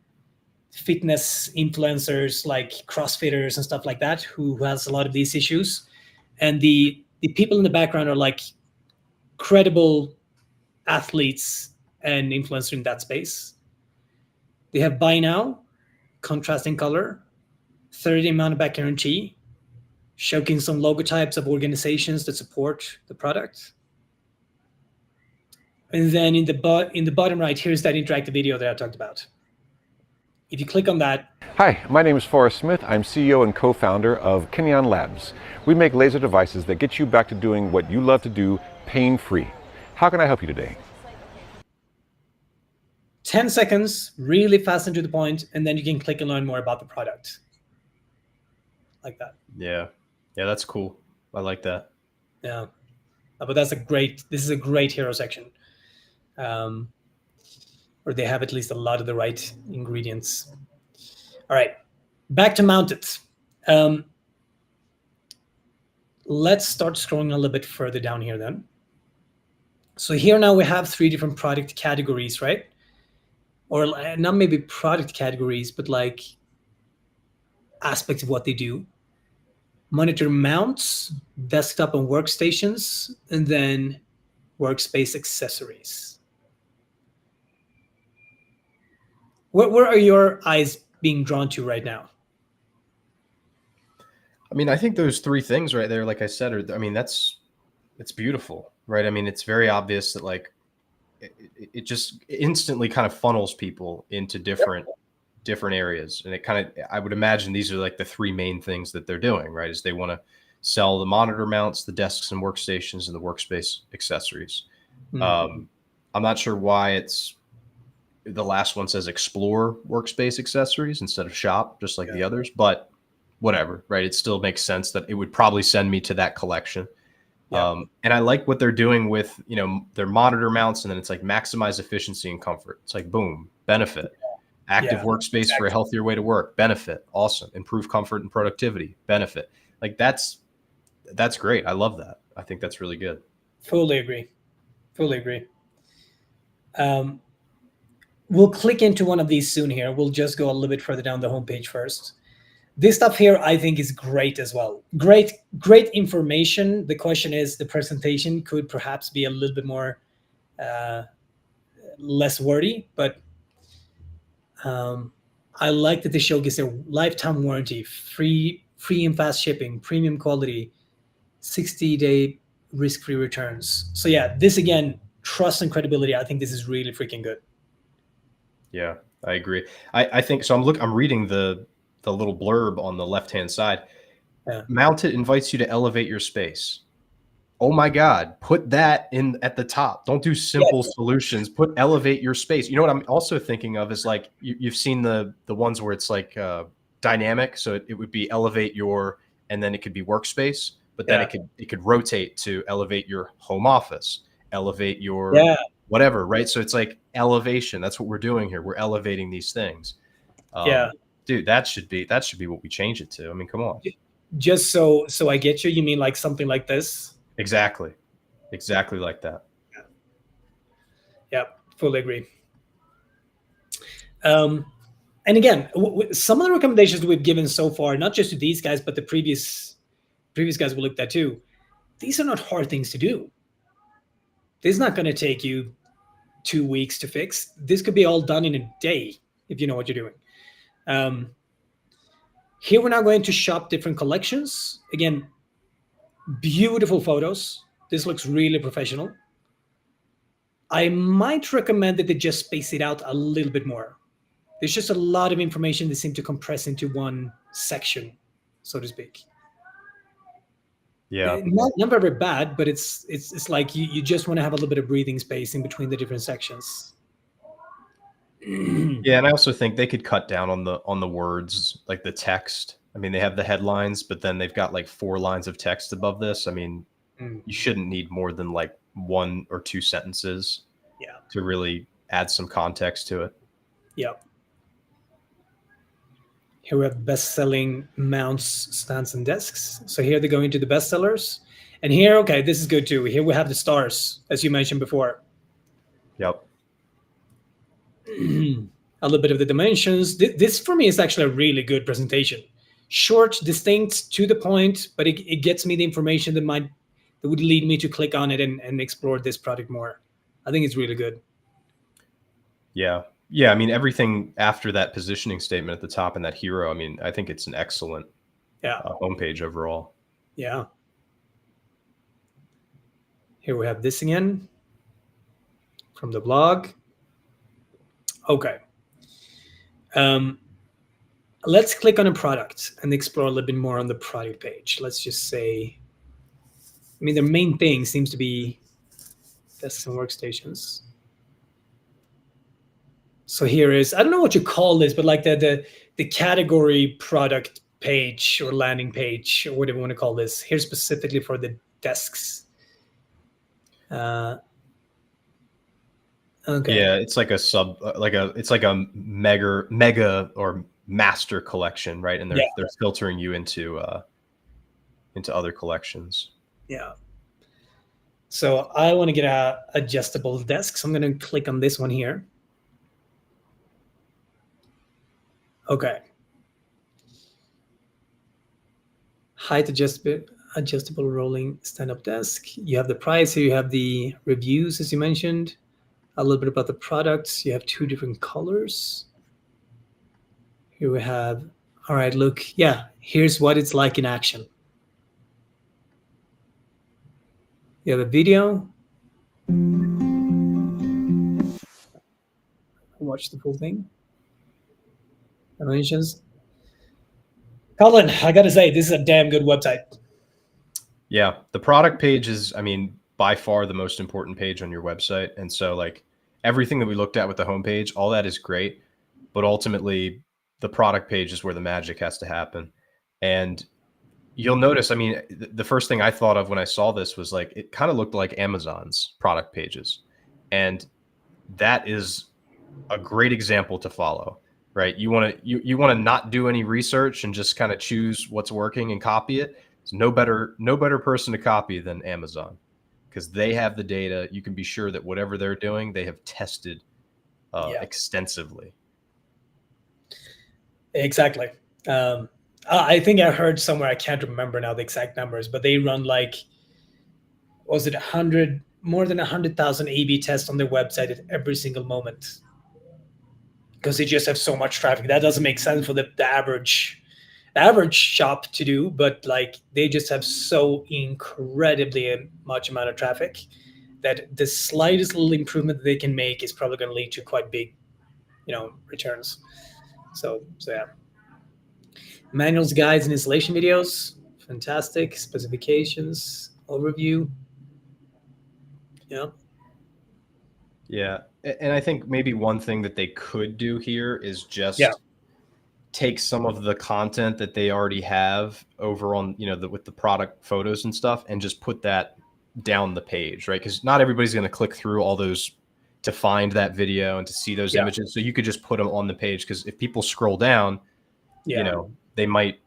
fitness influencers like CrossFitters and stuff like that, who has a lot of these issues. And the people in the background are like credible athletes and influencers in that space. They have buy now, contrasting color, 30-day money-back guarantee, showcasing some logotypes of organizations that support the product. And then in the bottom right, here's that interactive video that I talked about. If you click on that. Hi, my name is Forrest Smith. I'm CEO and co-founder of Kenyon Labs. We make laser devices that get you back to doing what you love to do pain-free. How can I help you today? 10 seconds, really fast and to the point, and then you can click and learn more about the product. Like that. Yeah, that's cool. I like that. Yeah, but this is a great hero section. Where they have at least a lot of the right ingredients. All right, back to mounted. Let's start scrolling a little bit further down here then. So here now we have 3 different product categories, right? Or not maybe product categories, but like aspects of what they do. Monitor mounts, desktop and workstations, and then workspace accessories. Where are your eyes being drawn to right now? I mean, I think those 3 things right there, like I said, it's beautiful, right? I mean, it's very obvious that like it just instantly kind of funnels people into different areas. And it kind of, I would imagine these are like the 3 main things that they're doing, right? Is they want to sell the monitor mounts, the desks and workstations, and the workspace accessories. Mm-hmm. I'm not sure why the last one says explore workspace accessories instead of shop, just like the others, but whatever, right? It still makes sense that it would probably send me to that collection. Yeah. And I like what they're doing with, their monitor mounts, and then it's like maximize efficiency and comfort. It's like, boom, benefit. Active workspace for a healthier way to work, benefit. Awesome. Improve comfort and productivity, benefit. Like that's great. I love that. I think that's really good. Fully agree. We'll click into one of these soon here. We'll just go a little bit further down the homepage first. This stuff here, I think, is great as well. Great information. The question is, the presentation could perhaps be a little bit more less wordy, but I like that they showcase their lifetime warranty, free and fast shipping, premium quality, 60-day risk-free returns. So yeah, this again, trust and credibility. I think this is really freaking good. Yeah, I agree. I think so. I'm reading the little blurb on the left-hand side. Yeah. Mounted invites you to elevate your space. Oh my God, put that in at the top. Don't do simple solutions. Put elevate your space. You know what I'm also thinking of is like you've seen the ones where it's like dynamic. So it would be elevate your, and then it could be workspace, but then it could rotate to elevate your home office, elevate your whatever, right? So it's like elevation. That's what we're doing here. We're elevating these things. Dude, that should be what we change it to. I mean, come on. Just so I get you. You mean like something like this? Exactly like that. Yeah, fully agree. And again, some of the recommendations we've given so far, not just to these guys, but the previous guys we looked at too, these are not hard things to do. This is not going to take you 2 weeks to fix. This could be all done in a day if you know what you're doing. Here we're now going to shop different collections. Again, beautiful photos. This looks really professional. I might recommend that they just space it out a little bit more. There's just a lot of information they seem to compress into one section, so to speak. Yeah. Not very bad, but it's like you just want to have a little bit of breathing space in between the different sections. Yeah, and I also think they could cut down on the words, like the text. I mean, they have the headlines, but then they've got like 4 lines of text above this. I mean, you shouldn't need more than like 1 or 2 sentences to really add some context to it. Yeah. Here we have best-selling mounts, stands, and desks. So here they go into the bestsellers. And here, okay, this is good too. Here we have the stars, as you mentioned before. Yep. A little bit of the dimensions. This for me is actually a really good presentation. Short, distinct, to the point, but it gets me the information that would lead me to click on it and explore this product more. I think it's really good. Yeah. Yeah. I mean, everything after that positioning statement at the top and that hero, I mean, I think it's an excellent homepage overall. Yeah. Here we have this again from the blog. Okay. Let's click on a product and explore a little bit more on the product page. Let's just say, I mean, the main thing seems to be desks and workstations. So here is, I don't know what you call this, but like the category product page or landing page or whatever you want to call this. Here specifically for the desks. Okay. Yeah, it's like it's like a mega or master collection, right? And they're filtering you into other collections. Yeah. So I want to get a adjustable desk. So I'm going to click on this one here. Okay. Height adjustable rolling stand-up desk. You have the price here. You have the reviews, as you mentioned. A little bit about the products. You have 2 different colors. Here we have, all right, look. Yeah, here's what it's like in action. You have a video. Watch the full thing. Dimensions. Colin, I got to say, this is a damn good website. Yeah, the product page is, I mean, by far the most important page on your website. And so like everything that we looked at with the homepage, all that is great. But ultimately, the product page is where the magic has to happen. And you'll notice, I mean, the first thing I thought of when I saw this was like, it kind of looked like Amazon's product pages. And that is a great example to follow, right? You want to you want to not do any research and just kind of choose what's working and copy it. There's no better person to copy than Amazon, because they have the data. You can be sure that whatever they're doing, they have tested extensively. Exactly. I think I heard somewhere, I can't remember now the exact numbers, but they run like, was it 100, more than 100,000 A/B tests on their website at every single moment, because they just have so much traffic. That doesn't make sense for the average shop to do, but like they just have so incredibly much amount of traffic that the slightest little improvement that they can make is probably going to lead to quite big, returns. So yeah. Manuals, guides, and installation videos. Fantastic. Specifications, overview. Yeah. Yeah. And I think maybe one thing that they could do here is just Yeah. take some of the content that they already have over on, with the product photos and stuff, and just put that down the page, right? Because not everybody's going to click through all those to find that video and to see those images. So you could just put them on the page, because if people scroll down, they might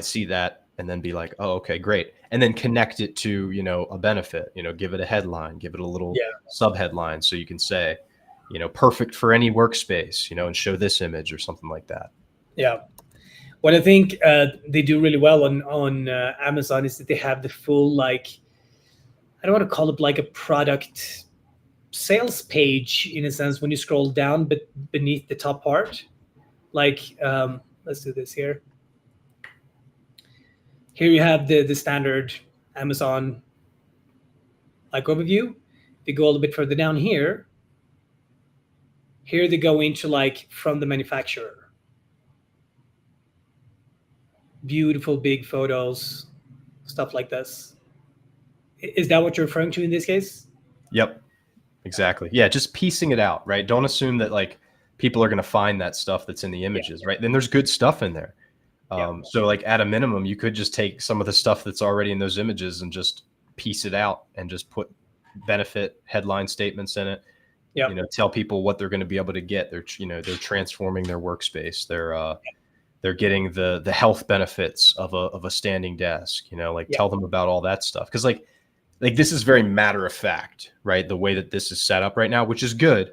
see that and then be like, oh, okay, great. And then connect it to, a benefit, give it a headline, give it a little sub headline. So you can say, perfect for any workspace, and show this image or something like that. Yeah. What I think they do really well on Amazon is that they have the full, like, I don't want to call it like a product sales page in a sense when you scroll down, but beneath the top part. Like, let's do this here. Here you have the standard Amazon like overview. If you go a little bit further down here they go into like from the manufacturer. Beautiful big photos, stuff like this. Is that what you're referring to in this case? Yep, exactly. Yeah, just piecing it out, right? Don't assume that like people are going to find that stuff that's in the images, right? Then there's good stuff in there. So like at a minimum, you could just take some of the stuff that's already in those images and just piece it out and just put benefit headline statements in it. Tell people what they're going to be able to get. They're transforming their workspace. They're getting the health benefits of a standing desk. Tell them about all that stuff, because like this is very matter of fact, right? The way that this is set up right now, which is good,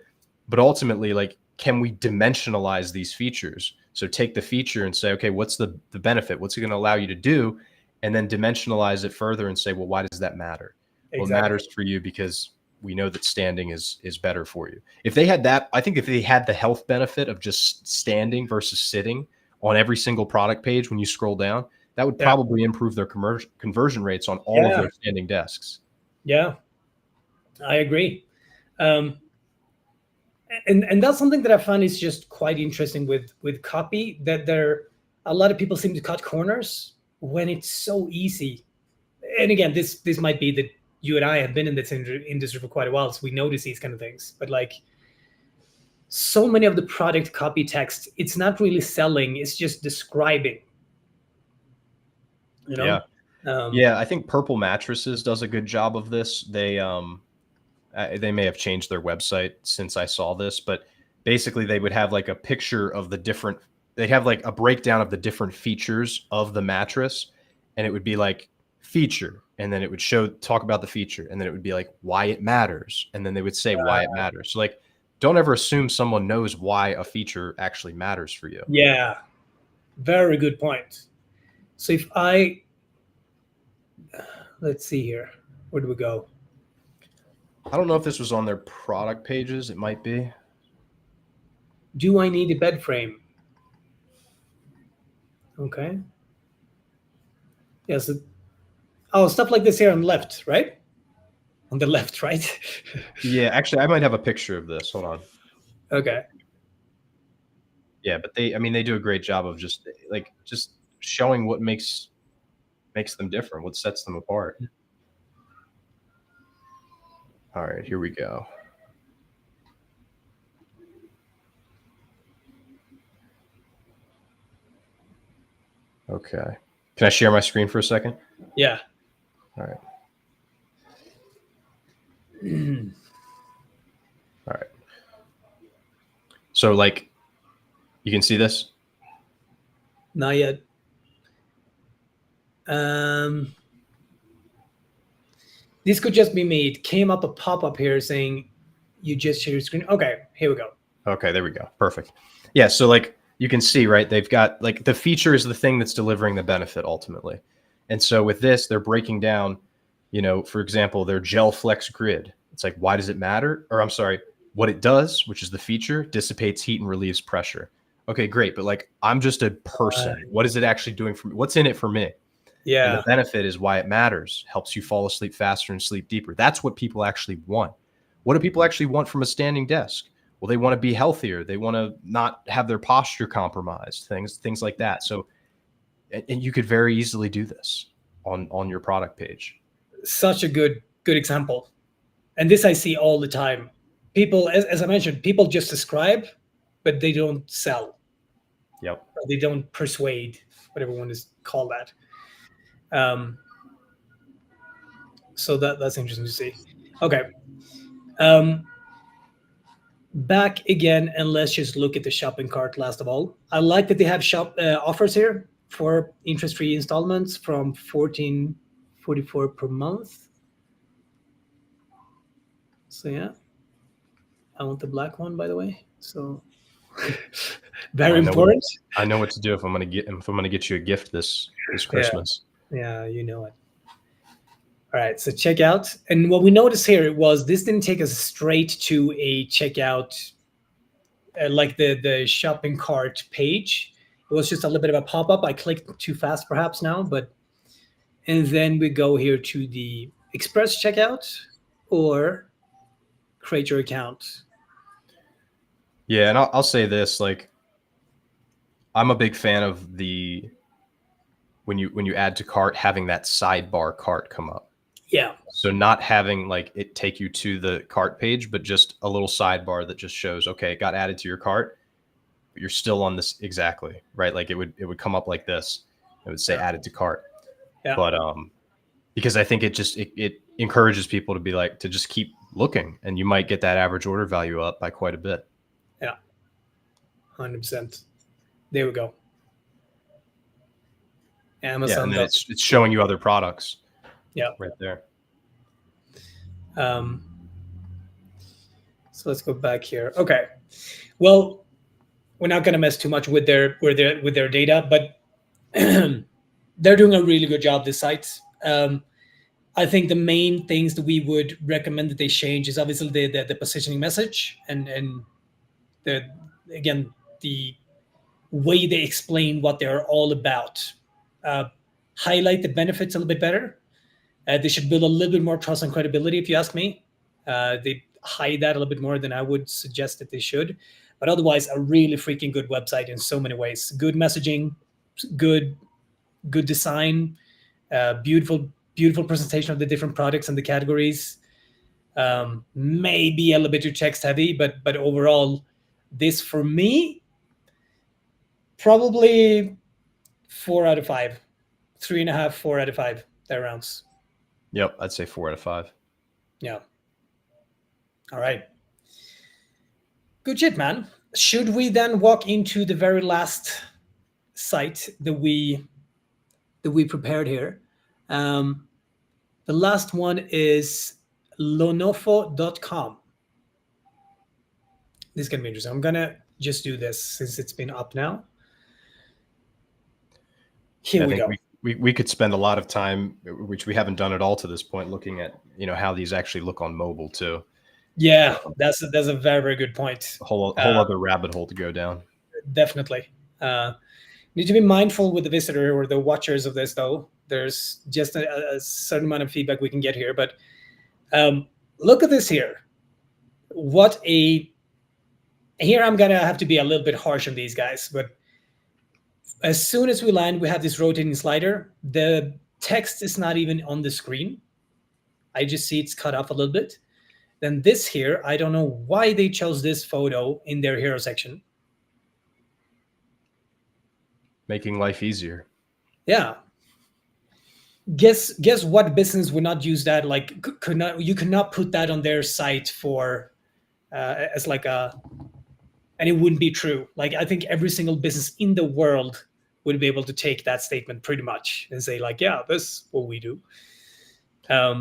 but ultimately, like, can we dimensionalize these features? So take the feature and say, okay, what's the benefit? What's it going to allow you to do? And then dimensionalize it further and say, well, why does that matter? Exactly. Well, it matters for you because we know that standing is better for you. If they had that, I think if they had the health benefit of just standing versus sitting on every single product page when you scroll down, that would probably improve their conversion rates on all of their standing desks. Yeah, I agree. And that's something that I find is just quite interesting with copy, that a lot of people seem to cut corners when it's so easy. And again, this might be that you and I have been in this industry for quite a while, so we notice these kind of things. But like, so many of the product copy text, it's not really selling, it's just describing. Yeah. I think Purple Mattresses does a good job of this. They may have changed their website since I saw this, but basically they would have like a picture of they'd have like a breakdown of the different features of the mattress, and it would be like feature, and then it would talk about the feature, and then it would be like why it matters, and then they would say why it matters. So like, don't ever assume someone knows why a feature actually matters for you. Yeah, very good point. So if let's see here, where do we go? I don't know if this was on their product pages. It might be. Do I need a bed frame? Okay. Yes. Stuff like this here on the left, right? On the left, right? Yeah, actually, I might have a picture of this. Hold on. Okay. Yeah, but they do a great job of just showing what makes them different, what sets them apart. All right, here we go. Okay. Can I share my screen for a second? Yeah. All right. All right. So like, you can see this? Not yet. This could just be me. It came up a pop-up here saying you just shared your screen. Okay, here we go. Okay, there we go. Perfect. Yeah, so like you can see, right, they've got like the feature is the thing that's delivering the benefit ultimately. And so with this, they're breaking down, you know, for example, their Gel Flex grid. It's like, why does it matter? Or I'm sorry, what it does, which is the feature, dissipates heat and relieves pressure. Okay, great. But like, I'm just a person. What is it actually doing for me? What's in it for me? Yeah. And the benefit is why it matters. Helps you fall asleep faster and sleep deeper. That's what people actually want. What do people actually want from a standing desk? Well, they want to be healthier. They want to not have their posture compromised, things like that. So, and you could very easily do this on your product page. Such a good example. And this I see all the time. People, as I mentioned, people just describe, but they don't sell. Yep. Or they don't persuade, whatever one is called that. So that's interesting to see. Okay. Back again, and let's just look at the shopping cart last of all. I like that they have shop offers here for interest-free installments from $14.44 per month. So yeah, I want the black one, by the way. So very important. I know what to do if I'm gonna get you a gift this Christmas. Yeah, you know it. All right, so checkout. And what we noticed here was this didn't take us straight to a checkout, like the shopping cart page. It was just a little bit of a pop-up. I clicked too fast perhaps now, and then we go here to the express checkout or create your account. Yeah, and I'll say this, like, I'm a big fan of the when you add to cart, having that sidebar cart come up. Yeah. So not having like it take you to the cart page, but just a little sidebar that just shows, okay, it got added to your cart, but you're still on this exactly, right? Like it would come up like this. It would say added to cart. Yeah. But because I think it encourages people to be like to just keep looking, and you might get that average order value up by quite a bit. Yeah. 100%. There we go. Amazon. Yeah, and then it's showing you other products. Yeah. Right there. So let's go back here. Okay. Well, we're not going to mess too much with their data, but they're doing a really good job, this site. I think the main things that we would recommend that they change is obviously the positioning message and the way they explain what they're all about. Highlight the benefits a little bit better. They should build a little bit more trust and credibility, if you ask me. They hide that a little bit more than I would suggest that they should. But otherwise, a really freaking good website in so many ways. Good messaging, good design, beautiful presentation of the different products and the categories. Maybe a little bit too text heavy, but overall, this for me, probably 4 out of 5, 3.5, 4 out of 5, there rounds. Yep, I'd say 4 out of 5. Yeah. All right. Good shit, man. Should we then walk into the very last site that we prepared here? The last one is lonofo.com. This is going to be interesting. I'm going to just do this since it's been up now. Here we go. We could spend a lot of time, which we haven't done at all to this point, looking at how these actually look on mobile too. Yeah, that's a very, very good point. A whole other rabbit hole to go down. Definitely. Need to be mindful with the visitor or the watchers of this, though. There's just a certain amount of feedback we can get here, but look at this here. Here I'm gonna have to be a little bit harsh on these guys, but as soon as we land, we have this rotating slider. The text is not even on the screen. I just see it's cut off a little bit. Then this here, I don't know why they chose this photo in their hero section. Making life easier. Yeah. guess what business would not use that? Like, you could not put that on their site for as like and it wouldn't be true. Like, I think every single business in the world would be able to take that statement pretty much and say like, yeah, this is what we do. I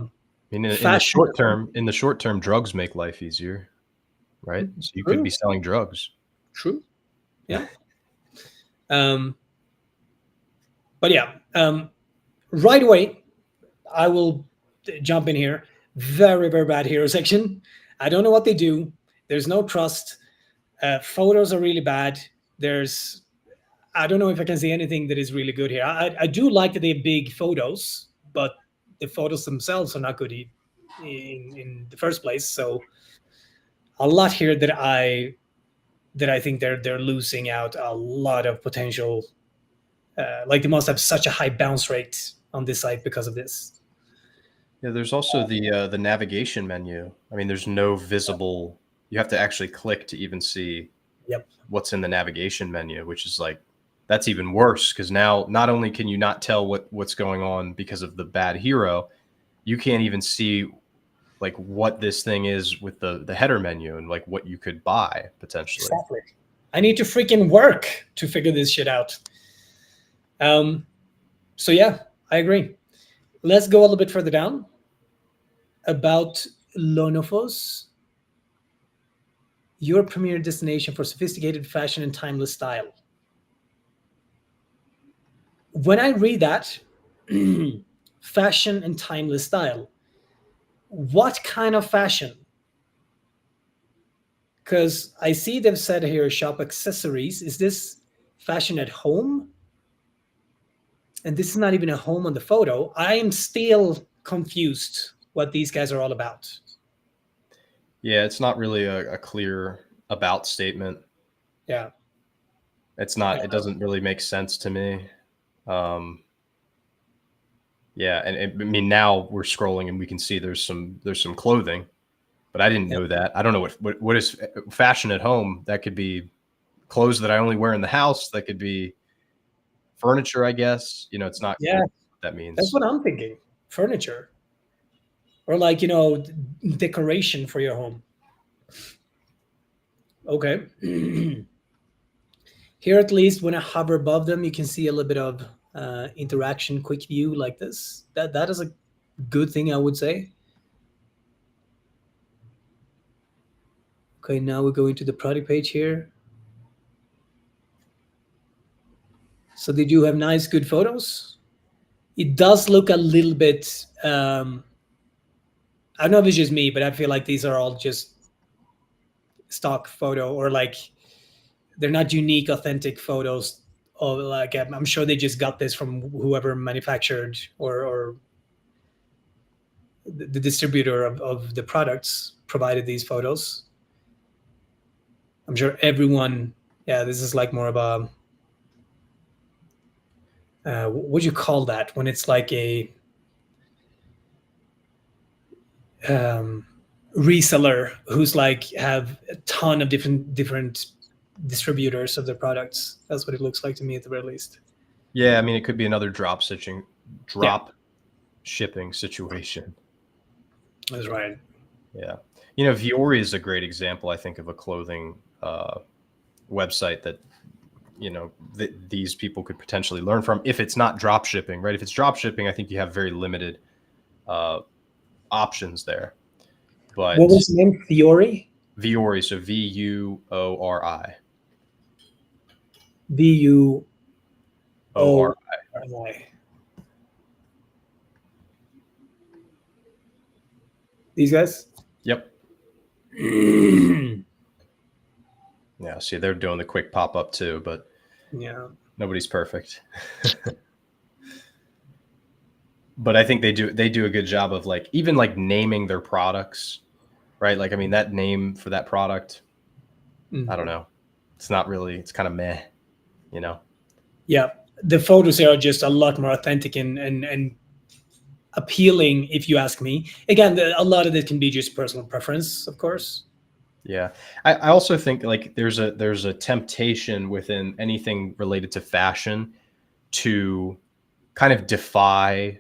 mean, in the short term, drugs make life easier, right? So you could be selling drugs. True. Yeah. But yeah, right away, I will jump in here. Very, very bad hero section. I don't know what they do. There's no trust. Photos are really bad. I don't know if I can see anything that is really good here. I do like that they have big photos, but the photos themselves are not good in the first place. So a lot here that I think they're losing out a lot of potential. Like, they must have such a high bounce rate on this site because of this. Yeah, there's also the navigation menu. I mean, there's no visible. You have to actually click to even see what's in the navigation menu, which is like, that's even worse, because now not only can you not tell what's going on because of the bad hero, you can't even see like what this thing is with the header menu and like what you could buy potentially. Exactly. I need to freaking work to figure this shit out. So yeah, I agree. Let's go a little bit further down. About Lonofos, your premier destination for sophisticated fashion and timeless style. When I read that, fashion and timeless style, what kind of fashion? Because I see they've said here, shop accessories. Is this fashion at home? And this is not even a home on the photo. I am still confused what these guys are all about. Yeah, it's not really a clear about statement. Yeah. It's not, it doesn't really make sense to me. Yeah, and I mean, now we're scrolling and we can see there's some clothing, but I didn't know that. I don't know what is fashion at home. That could be clothes that I only wear in the house. That could be furniture, I guess. You know, it's not clear what that means. That's what I'm thinking. Furniture. Or like, decoration for your home. Okay. Here, at least, when I hover above them, you can see a little bit of interaction, quick view like this. That is a good thing, I would say. Okay, now we go into the product page here. So they do have nice, good photos. It does look a little bit, I don't know if it's just me, but I feel like these are all just stock photo, or like they're not unique, authentic photos. Or like, I'm sure they just got this from whoever manufactured or the distributor of the products provided these photos. I'm sure everyone, this is like more of a, what do you call that when it's like a reseller who's like have a ton of different distributors of their products? That's what it looks like to me, at the very least. Yeah, I mean, it could be another drop shipping situation. That's right. Yeah. You know, Viore is a great example, I think, of a clothing website that, these people could potentially learn from if it's not drop shipping, right? If it's drop shipping, I think you have very limited options there. But what was the name? Viore? Viore, so VUORI. VUORI. These guys? Yep. Yeah, see, they're doing the quick pop-up too, but nobody's perfect. But I think they do a good job of like even like naming their products, right? Like, I mean, that name for that product, I don't know. It's not really, it's kind of meh, Yeah. The photos here are just a lot more authentic and appealing, if you ask me. Again, a lot of it can be just personal preference, of course. Yeah. I also think like there's a temptation within anything related to fashion to kind of defy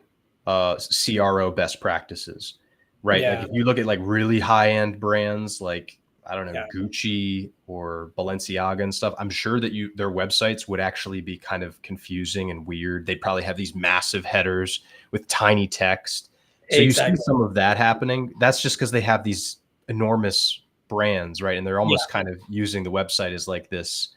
CRO best practices, right? Yeah. Like if you look at like really high end brands, like I don't know, Yeah. Gucci or Balenciaga and stuff, I'm sure that their websites would actually be kind of confusing and weird. They'd probably have these massive headers with tiny text. So you see Exactly. some of that happening. That's just because they have these enormous brands, right? And they're almost kind of using the website as like this,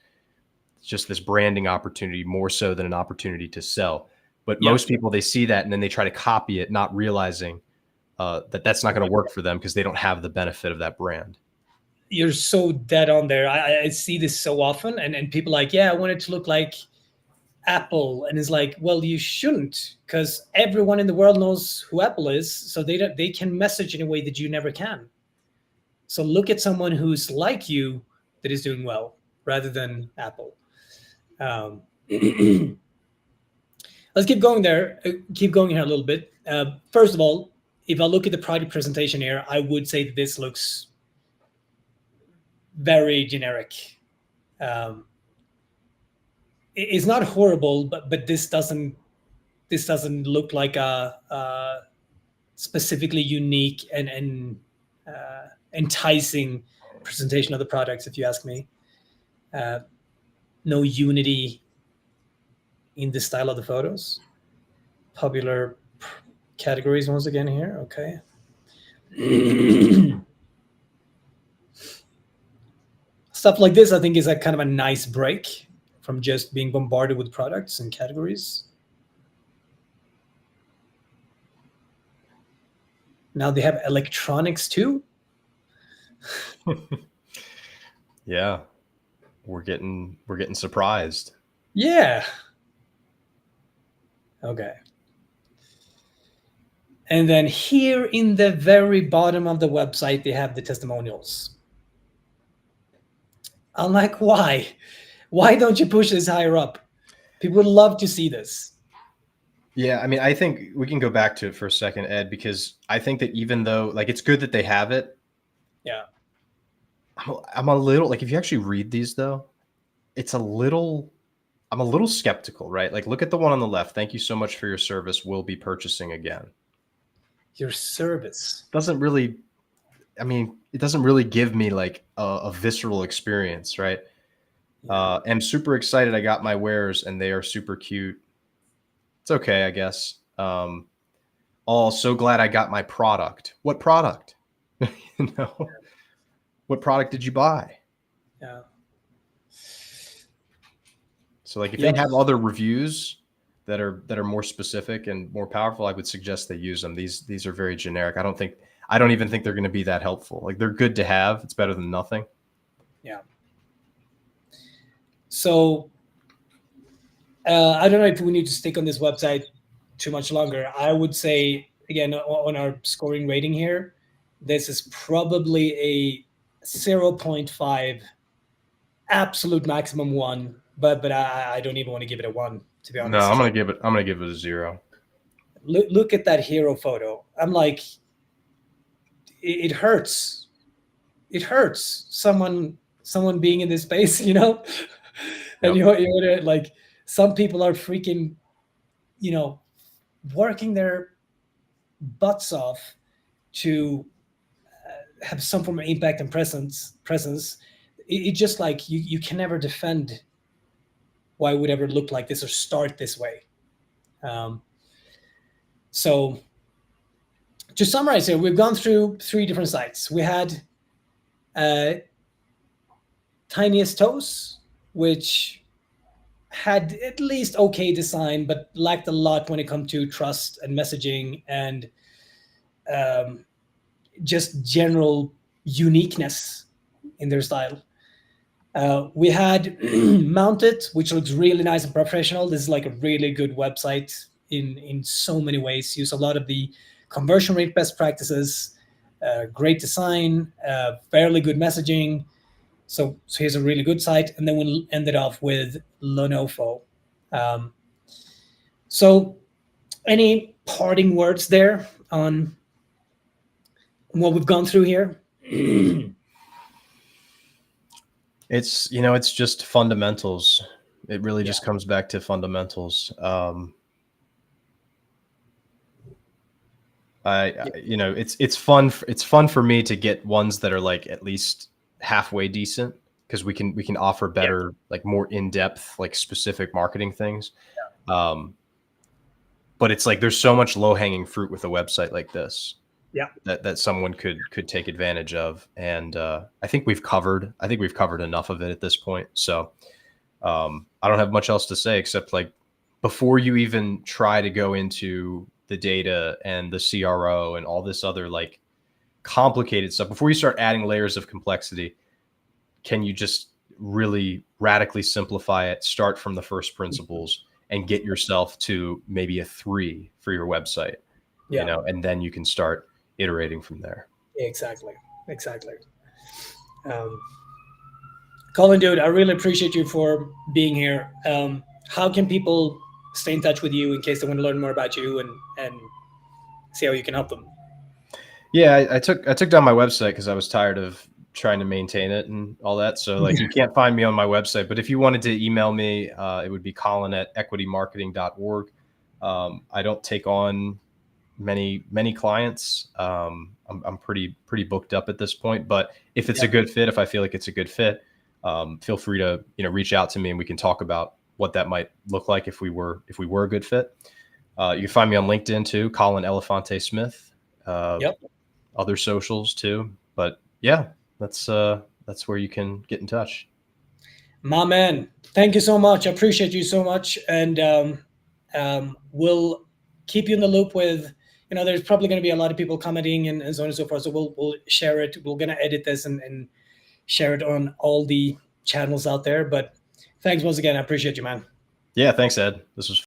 just this branding opportunity more so than an opportunity to sell. But most people, they see that and then they try to copy it, not realizing that that's not going to work for them because they don't have the benefit of that brand. You're so dead on there. I see this so often, and people like, yeah, I want it to look like Apple, and it's like, well, you shouldn't, because everyone in the world knows who Apple is, so they can message in a way that you never can. So look at someone who's like you that is doing well rather than Apple. Let's keep going there. Keep going here a little bit. First of all, if I look at the product presentation here, I would say that this looks very generic. It's not horrible, but this doesn't look like a specifically unique and enticing presentation of the products, if you ask me. No unity in the style of the photos. Popular categories once again here. Okay. Stuff like this, I think, is a kind of a nice break from just being bombarded with products and categories. Now they have electronics too. Yeah, we're getting surprised. Yeah. Okay. And then here in the very bottom of the website, they have the testimonials. I'm like, why? Why don't you push this higher up? People would love to see this. Yeah, I mean, I think we can go back to it for a second, Ed, because I think that even though, like, it's good that they have it. Yeah. I'm a little, like, if you actually read these, though, I'm a little skeptical, right? Like, look at the one on the left. Thank you so much for your service. We'll be purchasing again. Your service. It doesn't really give me like a visceral experience, right? I'm super excited. I got my wares and they are super cute. It's okay, I guess. So glad I got my product. What product? What product did you buy? Yeah. So like if they have other reviews that are more specific and more powerful, I would suggest they use them. These are very generic. I don't even think they're going to be that helpful. Like they're good to have. It's better than nothing. Yeah. So I don't know if we need to stick on this website too much longer. I would say, again, on our scoring rating here, this is probably a 0.5, absolute maximum 1. But I don't even want to give it a 1, to be honest. No, I'm gonna give it a 0. Look at that hero photo. I'm like, it hurts. It hurts. Someone being in this space, you know. And you're like, some people are freaking, working their butts off to have some form of impact and presence. It just like you can never defend why it would ever look like this or start this way. So to summarize here, we've gone through 3 different sites. We had Tiniest Toes, which had at least okay design, but lacked a lot when it comes to trust and messaging and just general uniqueness in their style. We had Mount It, which looks really nice and professional. This is like a really good website in so many ways. Use a lot of the conversion rate best practices, great design, fairly good messaging. So here's a really good site. And then we ended off with Lenovo. So any parting words there on what we've gone through here? It's just fundamentals. It really just comes back to fundamentals. You know, it's fun. It's fun for me to get ones that are like at least halfway decent, because we can offer better, like more in-depth, like specific marketing things. But it's like there's so much low-hanging fruit with a website like this. Yeah. That someone could take advantage of, and I think we've covered enough of it at this point. So I don't have much else to say except, like, before you even try to go into the data and the CRO and all this other like complicated stuff, before you start adding layers of complexity, can you just really radically simplify it, start from the first principles, and get yourself to maybe a 3 for your website, you know, and then you can start iterating from there. Exactly. Colin, dude, I really appreciate you for being here. How can people stay in touch with you in case they want to learn more about you and see how you can help them? Yeah, I took down my website because I was tired of trying to maintain it and all that. So like you can't find me on my website, but if you wanted to email me, it would be colin@equitymarketing.org. I don't take on many clients. I'm pretty booked up at this point, but if it's a good fit, if I feel like it's a good fit, feel free to, you know, reach out to me and we can talk about what that might look like if we were a good fit. You can find me on LinkedIn too, Colin Elefante-Smith. Other socials too, but yeah, that's where you can get in touch. My man, thank you so much. I appreciate you so much, and we'll keep you in the loop with, you know, there's probably going to be a lot of people commenting and so on and so forth. So we'll share it. We're going to edit this and share it on all the channels out there. But thanks once again. I appreciate you, man. Yeah, thanks, Ed. This was